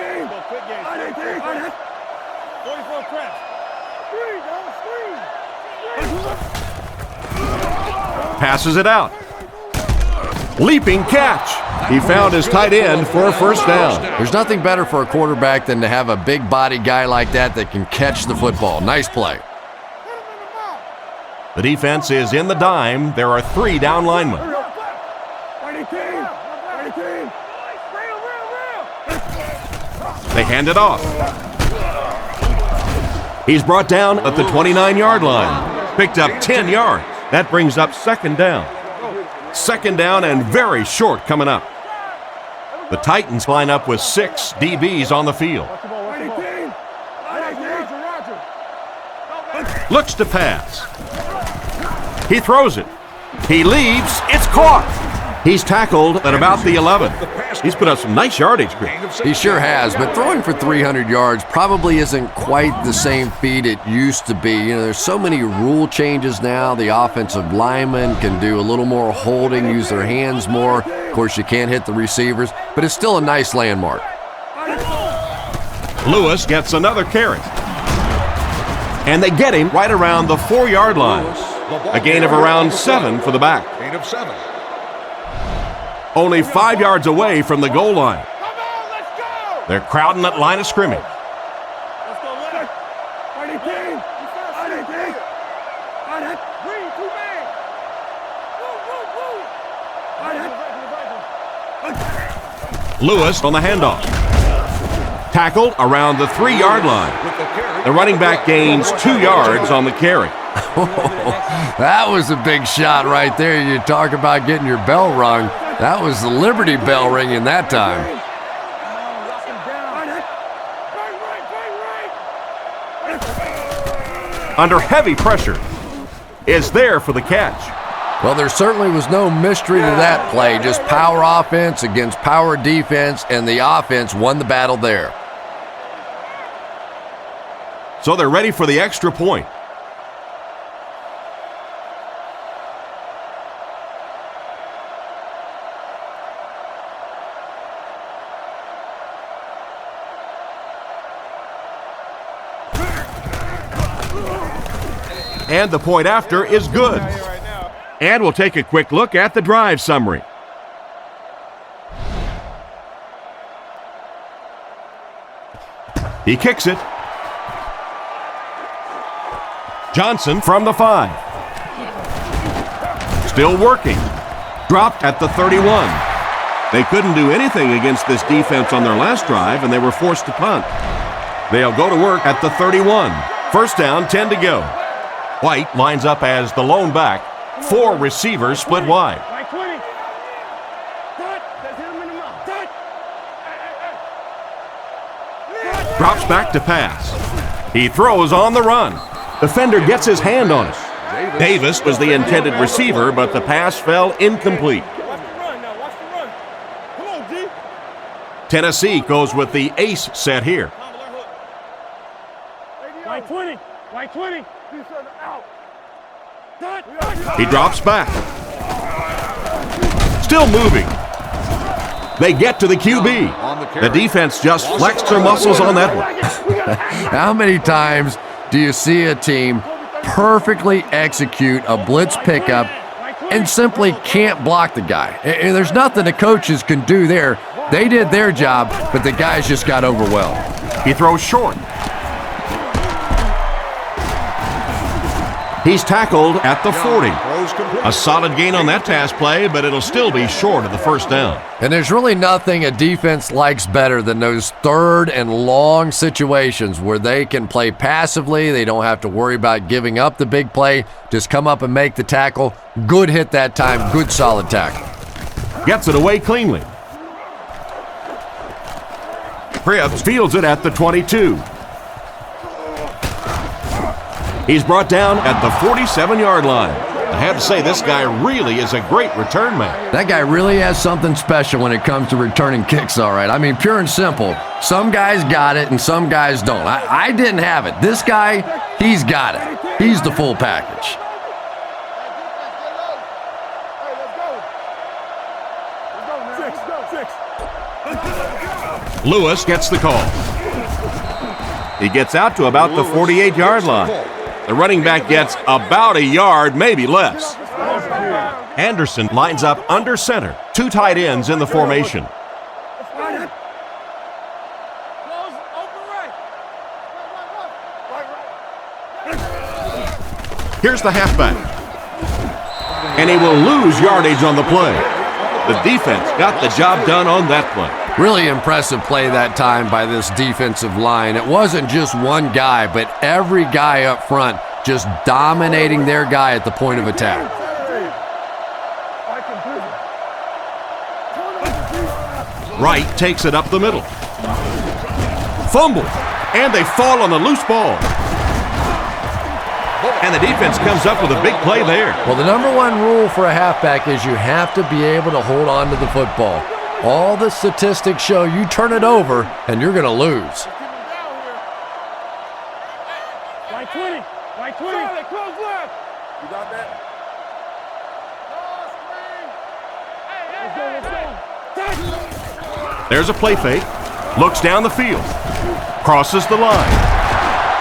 Passes it out. Leaping catch. He found his tight end for a first down. There's nothing better for a quarterback than to have a big body guy like that can catch the football. Nice play. The defense is in the dime. There are 3 down linemen. They hand it off. He's brought down at the 29-yard line. Picked up 10 yards. That brings up second down. Second down and very short coming up. The Titans line up with 6 DBs on the field. Looks to pass. He throws it. He leaves. It's caught. He's tackled at about the 11. He's put up some nice yardage, Chris. He sure has, but throwing for 300 yards probably isn't quite the same feat it used to be. You know, there's so many rule changes now. The offensive linemen can do a little more holding, use their hands more. Of course, you can't hit the receivers, but it's still a nice landmark. Lewis gets another carry. And they get him right around the 4-yard line. A gain of around 7 for the back. Gain of 7. Only 5 yards away from the goal line. They're crowding that line of scrimmage. Lewis on the handoff. Tackled around the 3-yard line. The running back gains 2 yards on the carry. That was a big shot right there. You talk about getting your bell rung. That was the Liberty Bell ringing that time. Under heavy pressure. Is there for the catch. Well, there certainly was no mystery to that play. Just power offense against power defense, and the offense won the battle there. So they're ready for the extra point. And the point after is good. And we'll take a quick look at the drive summary. He kicks it. Johnson from the 5. Still working. Dropped at the 31. They couldn't do anything against this defense on their last drive, and they were forced to punt. They'll go to work at the 31. First down, 10 to go. White lines up as the lone back. 4 receivers split wide. Drops back to pass. He throws on the run. Defender gets his hand on it. Davis was the intended receiver, but the pass fell incomplete. Tennessee goes with the ace set here. White 20. White 20. He drops back. still moving. They get to the QB. The defense just flexed their muscles on that one. How many times do you see a team perfectly execute a blitz pickup and simply can't block the guy? And there's nothing the coaches can do there. They did their job, but the guys just got overwhelmed. He throws short. He's tackled at the 40. A solid gain on that pass play, but it'll still be short of the first down. And there's really nothing a defense likes better than those third and long situations where they can play passively. They don't have to worry about giving up the big play. Just come up and make the tackle. Good hit that time. Good solid tackle. Gets it away cleanly. Cribbs fields it at the 22. He's brought down at the 47-yard line. I have to say, this guy really is a great return man. That guy really has something special when it comes to returning kicks, all right. I mean, pure and simple. Some guys got it and some guys don't. I didn't have it. This guy, he's got it. He's the full package. Lewis gets the call. He gets out to about the 48-yard line. The running back gets about a yard, maybe less. Anderson lines up under center. Two tight ends in the formation. Here's the halfback. And he will lose yardage on the play. The defense got the job done on that play. Really impressive play that time by this defensive line. It wasn't just one guy, but every guy up front just dominating their guy at the point of attack. Wright takes it up the middle. Fumble, and they fall on the loose ball. And the defense comes up with a big play there. Well, the number one rule for a halfback is you have to be able to hold on to the football. All the statistics show you turn it over and you're going to lose. Right 20. Right 20. Close left. You got that? Let's go. There's a play fake. Looks down the field. Crosses the line.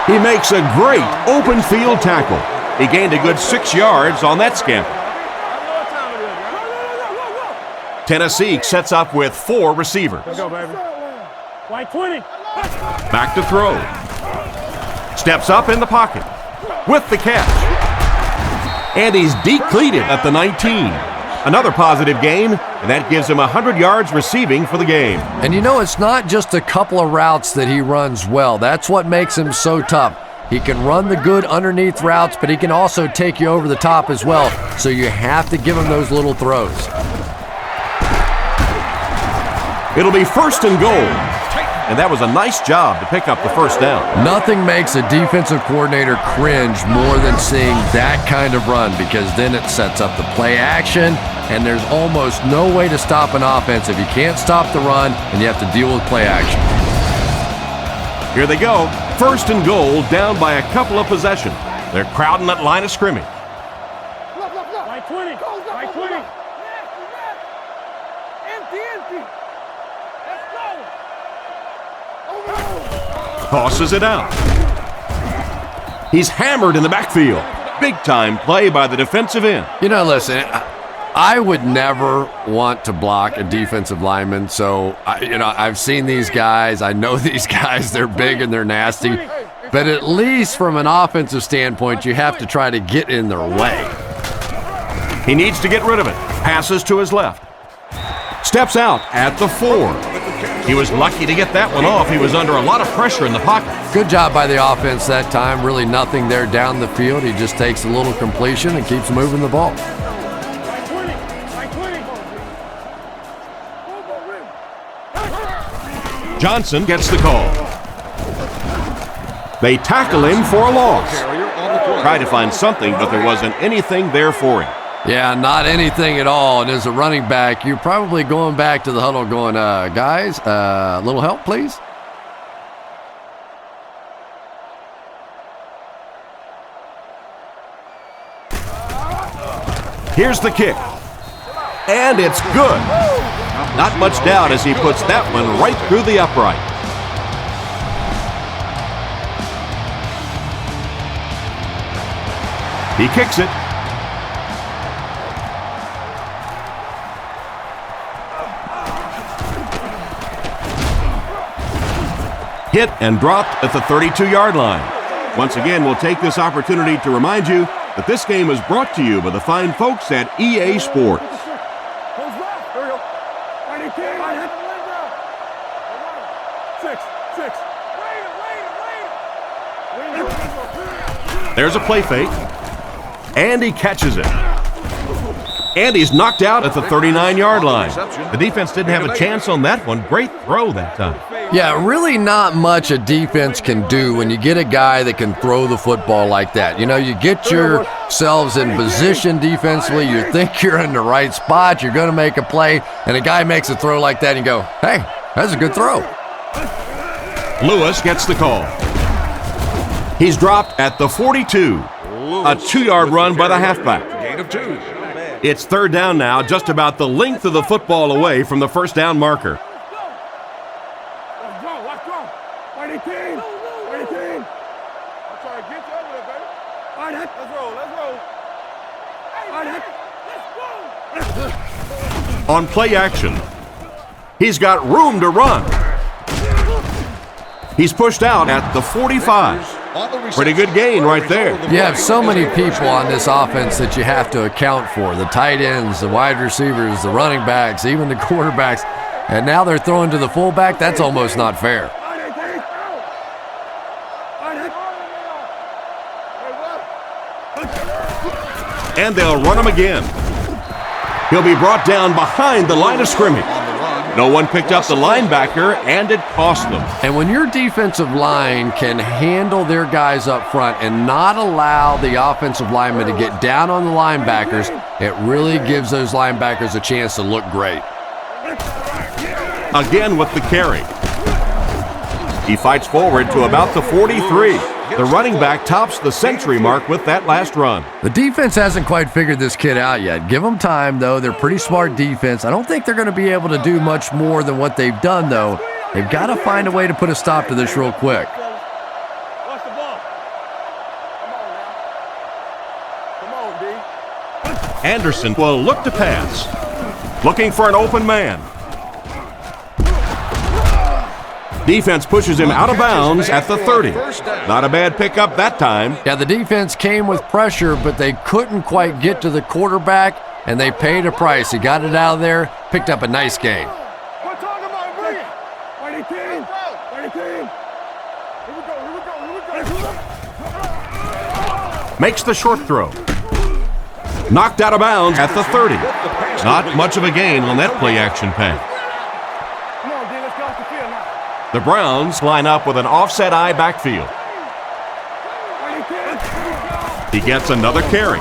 He makes a great open field tackle. He gained a good 6 yards on that scamper. Tennessee sets up with 4 receivers. Let's go, baby. White 20. Back to throw. Steps up in the pocket with the catch. And he's depleted at the 19. Another positive gain, and that gives him 100 yards receiving for the game. And you know, it's not just a couple of routes that he runs well. That's what makes him so tough. He can run the good underneath routes, but he can also take you over the top as well. So you have to give him those little throws. It'll be 1st and goal. And that was a nice job to pick up the first down. Nothing makes a defensive coordinator cringe more than seeing that kind of run, because then it sets up the play action, and there's almost no way to stop an offense if you can't stop the run and you have to deal with play action. Here they go. 1st and goal, down by a couple of possessions. They're crowding that line of scrimmage. Right 20. Right 20. Empty. Let's go. Tosses it out. He's hammered in the backfield. Big time play by the defensive end. You know, listen, I would never want to block a defensive lineman. So, I've seen these guys. I know these guys. They're big and they're nasty. But at least from an offensive standpoint, you have to try to get in their way. He needs to get rid of it. Passes to his left. Steps out at the 4. He was lucky to get that one off. He was under a lot of pressure in the pocket. Good job by the offense that time. Really nothing there down the field. He just takes a little completion and keeps moving the ball. Right 20. Right 20. Johnson gets the call. They tackle him for a loss. Tried to find something, but there wasn't anything there for him. Yeah, not anything at all. And as a running back, you're probably going back to the huddle going, guys, a little help, please? Here's the kick. And it's good. Not much doubt as he puts that one right through the upright. He kicks it. Hit and dropped at the 32-yard line. Once again, we'll take this opportunity to remind you that this game is brought to you by the fine folks at EA Sports. There's a play fake, and he catches it. And he's knocked out at the 39-yard line. The defense didn't have a chance on that one. Great throw that time. Yeah, really not much a defense can do when you get a guy that can throw the football like that. You know, you get yourselves in position defensively, you think you're in the right spot, you're going to make a play, and a guy makes a throw like that and you go, hey, that's a good throw. Lewis gets the call. He's dropped at the 42. A 2-yard run by the halfback. Gain of 2. It's third down now, just about the length of the football away from the first down marker. Let's go. 18. 18. I'm trying to get you over there, baby. All right, let's roll. On play action, he's got room to run. He's pushed out at the 45. Pretty good gain right there. You have so many people on this offense that you have to account for. The tight ends, the wide receivers, the running backs, even the quarterbacks. And now they're throwing to the fullback. That's almost not fair. And they'll run him again. He'll be brought down behind the line of scrimmage. No one picked up the linebacker, and it cost them. And when your defensive line can handle their guys up front and not allow the offensive linemen to get down on the linebackers, it really gives those linebackers a chance to look great. Again with the carry. He fights forward to about the 43. The running back tops the century mark with that last run. The defense hasn't quite figured this kid out yet. Give them time, though. They're pretty smart defense. I don't think they're going to be able to do much more than what they've done, though. They've got to find a way to put a stop to this real quick. Watch the ball. Come on, D. Anderson will look to pass. Looking for an open man. Defense pushes him out of bounds at the 30. Not a bad pickup that time. Yeah, the defense came with pressure, but they couldn't quite get to the quarterback, and they paid a price. He got it out of there, picked up a nice gain. We're talking about bring it. 18. 18. Here we go. Makes the short throw. Knocked out of bounds at the 30. Not much of a gain on that play action pass. Come on, D, let's get off the field now. The Browns line up with an offset eye backfield. He gets another carry.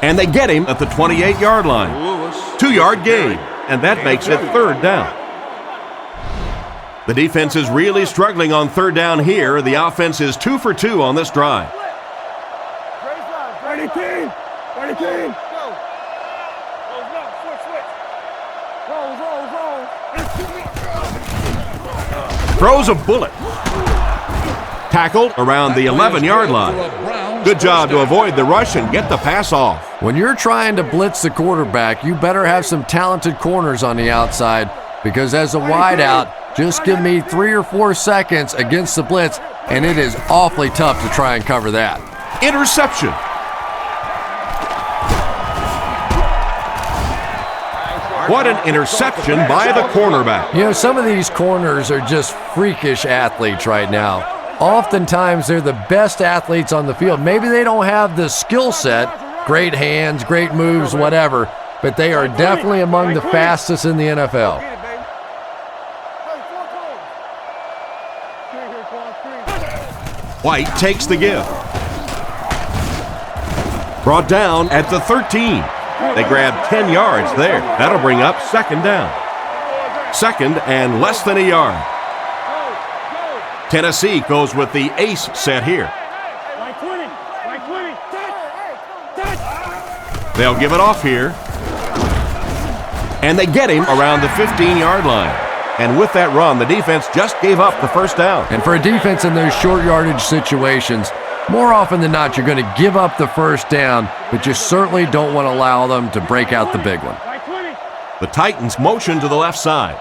And they get him at the 28-yard line. 2-yard gain, and that makes it third down. The defense is really struggling on third down here. The offense is 2 for 2 on this drive. 18. Throws a bullet. Tackled around the 11-yard line. Good job to avoid the rush and get the pass off. When you're trying to blitz the quarterback, you better have some talented corners on the outside, because as a wideout, just give me 3 or 4 seconds against the blitz, and it is awfully tough to try and cover that. Interception. What an interception by the cornerback. You know, some of these corners are just freakish athletes right now. Oftentimes, they're the best athletes on the field. Maybe they don't have the skill set, great hands, great moves, whatever, but they are definitely among the fastest in the NFL. White takes the give. Brought down at the 13. They grab 10 yards there. That'll bring up second down. Second and less than a yard. Tennessee goes with the ace set here. They'll give it off here. And they get him around the 15-yard line. And with that run, the defense just gave up the first down. And for a defense in those short yardage situations, more often than not, you're going to give up the first down, but you certainly don't want to allow them to break out the big one. The Titans motion to the left side.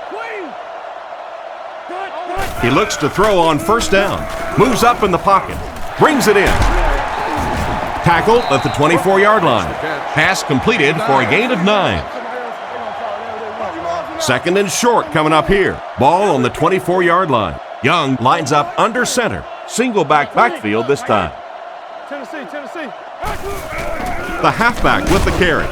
He looks to throw on first down. Moves up in the pocket. Brings it in. Tackled at the 24-yard line. Pass completed for a gain of 9. Second and short coming up here. Ball on the 24-yard line. Young lines up under center. Single backfield this time. Tennessee. The halfback with the carry.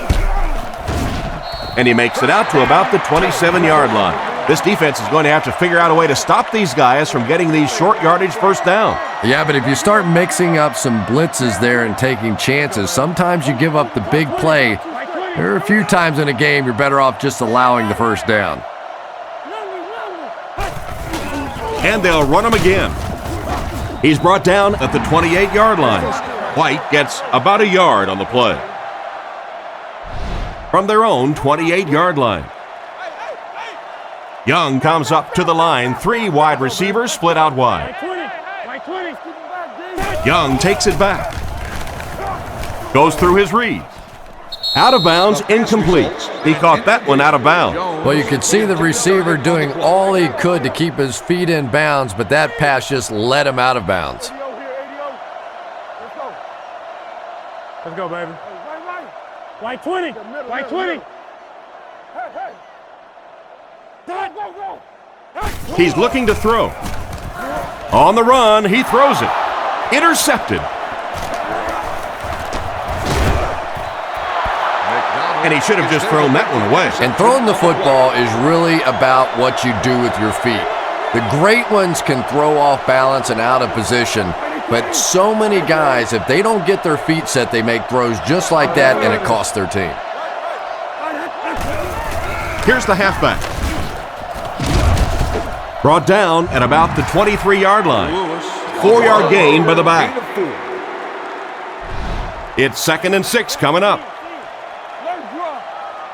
And he makes it out to about the 27-yard line. This defense is going to have to figure out a way to stop these guys from getting these short yardage first down. Yeah, but if you start mixing up some blitzes there and taking chances, sometimes you give up the big play. There are a few times in a game you're better off just allowing the first down. And they'll run him again. He's brought down at the 28-yard line. White gets about a yard on the play. From their own 28-yard line. Young comes up to the line. 3 wide receivers split out wide. Young takes it back. Goes through his read. Out of bounds, incomplete. He caught that one out of bounds. Well, you could see the receiver doing all he could to keep his feet in bounds, but that pass just let him out of bounds. Let's go, baby. White 20. White 20. He's looking to throw. On the run, he throws it. Intercepted. And he should have just thrown that one away. And throwing the football is really about what you do with your feet. The great ones can throw off balance and out of position, but so many guys, if they don't get their feet set, they make throws just like that, and it costs their team. Here's the halfback. Brought down at about the 23-yard line. 4-yard gain by the back. It's 2nd and 6 coming up.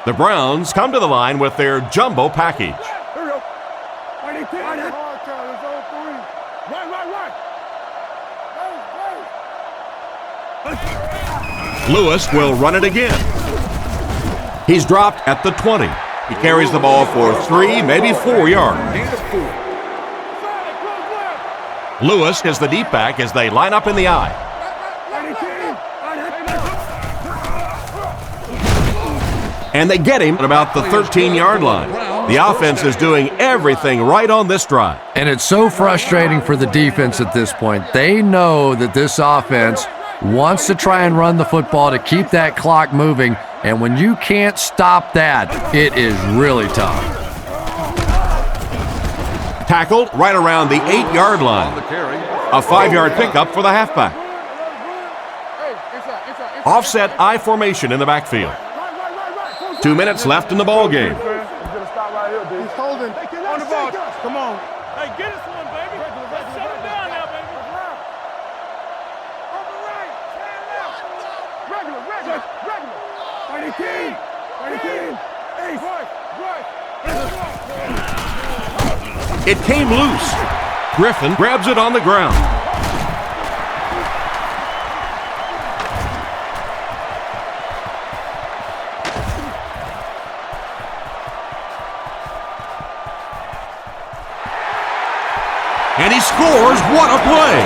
The Browns come to the line with their jumbo package. Lewis will run it again. He's dropped at the 20. He carries the ball for 3, maybe 4 yards. Lewis is the deep back as they line up in the I. And they get him at about the 13-yard line. The offense is doing everything right on this drive. And it's so frustrating for the defense at this point. They know that this offense wants to try and run the football to keep that clock moving, and when you can't stop that, it is really tough. Tackled right around the 8-yard line. A 5-yard pickup for the halfback. Offset I formation in the backfield. 2 minutes left in the ball game. He's holding on the ball. Come on. Hey, get us one, baby. Let's shut him down now, baby. On the right. Regular. 30. It came loose. Griffin grabs it on the ground. And he scores. What a play.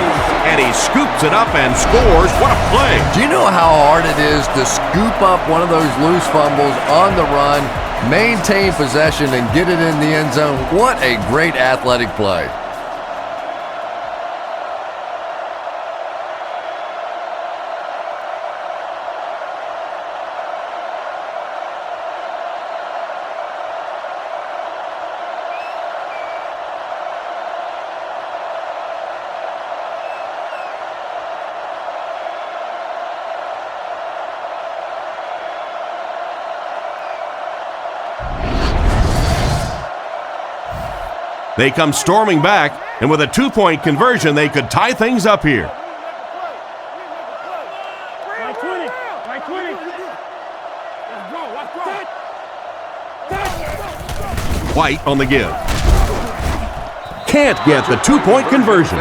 And he scoops it up and scores. What a play. Do you know how hard it is to scoop up one of those loose fumbles on the run, maintain possession, and get it in the end zone? What a great athletic play. They come storming back, and with a 2-point conversion, they could tie things up here. Right 20. White on the give. Can't get the two-point conversion.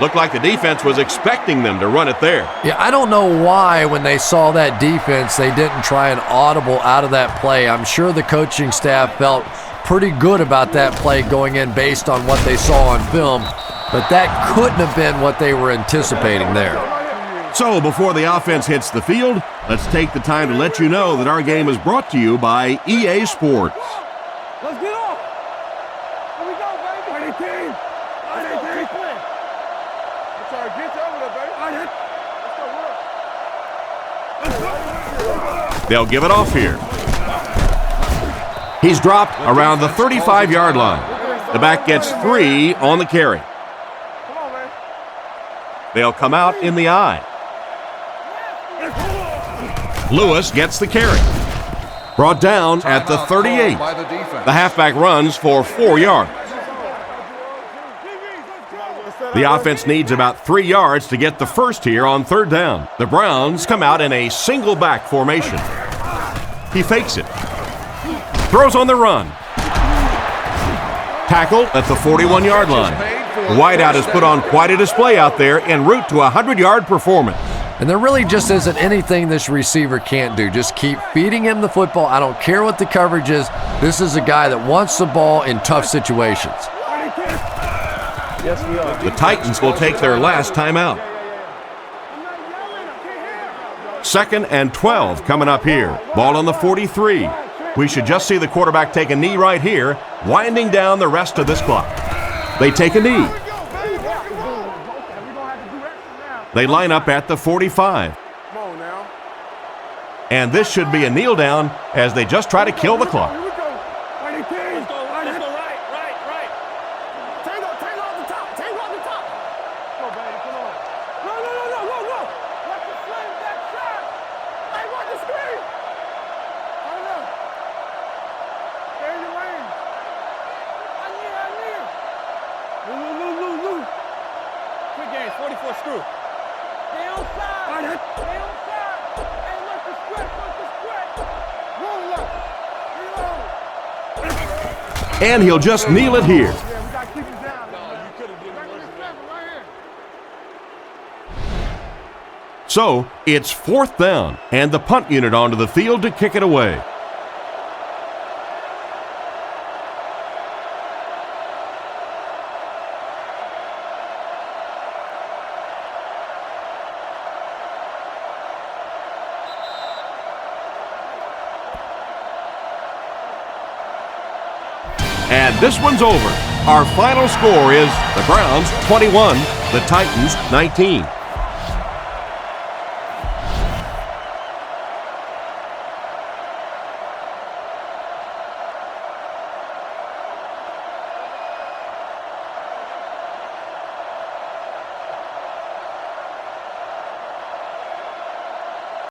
Looked like the defense was expecting them to run it there. Yeah, I don't know why when they saw that defense, they didn't try an audible out of that play. I'm sure the coaching staff felt pretty good about that play going in based on what they saw on film, but that couldn't have been what they were anticipating there. So before the offense hits the field, let's take the time to let you know that our game is brought to you by EA Sports. Let's get off. Here we go, baby. 18. 18. I'm trying to get you over there, baby. Let's go. They'll give it off here. He's dropped around the 35-yard line. The back gets 3 on the carry. Come on, man. They'll come out in the eye. Lewis gets the carry. Brought down at the 38. The halfback runs for 4 yards. The offense needs about 3 yards to get the first here on third down. The Browns come out in a single back formation. He fakes it. Throws on the run. Tackle at the 41-yard line. The wideout has put on quite a display out there en route to a 100-yard performance. And there really just isn't anything this receiver can't do. Just keep feeding him the football. I don't care what the coverage is. This is a guy that wants the ball in tough situations. Yes, we are. The Titans will take their last timeout. 2nd and 12 coming up here. Ball on the 43. We should just see the quarterback take a knee right here, winding down the rest of this clock. They take a knee. They line up at the 45. Come on now. And this should be a kneel down as they just try to kill the clock. Here we go. 18. Let's go right. Tango off the top. Tango off the top. Go, baby. Come on. No. Watch the flame back shot. Hey, watch the screen. Hold up. Stay in your lane. I near. Lou. Quick game, 44 screw. Stay on side. Hey, look the stretch. Roll up. Reload. And he'll just kneel it here. Yeah, we got to keep him down. No, you could have done it right here. So it's 4th down and the punt unit onto the field to kick it away. And this one's over. Our final score is the Browns 21, the Titans 19.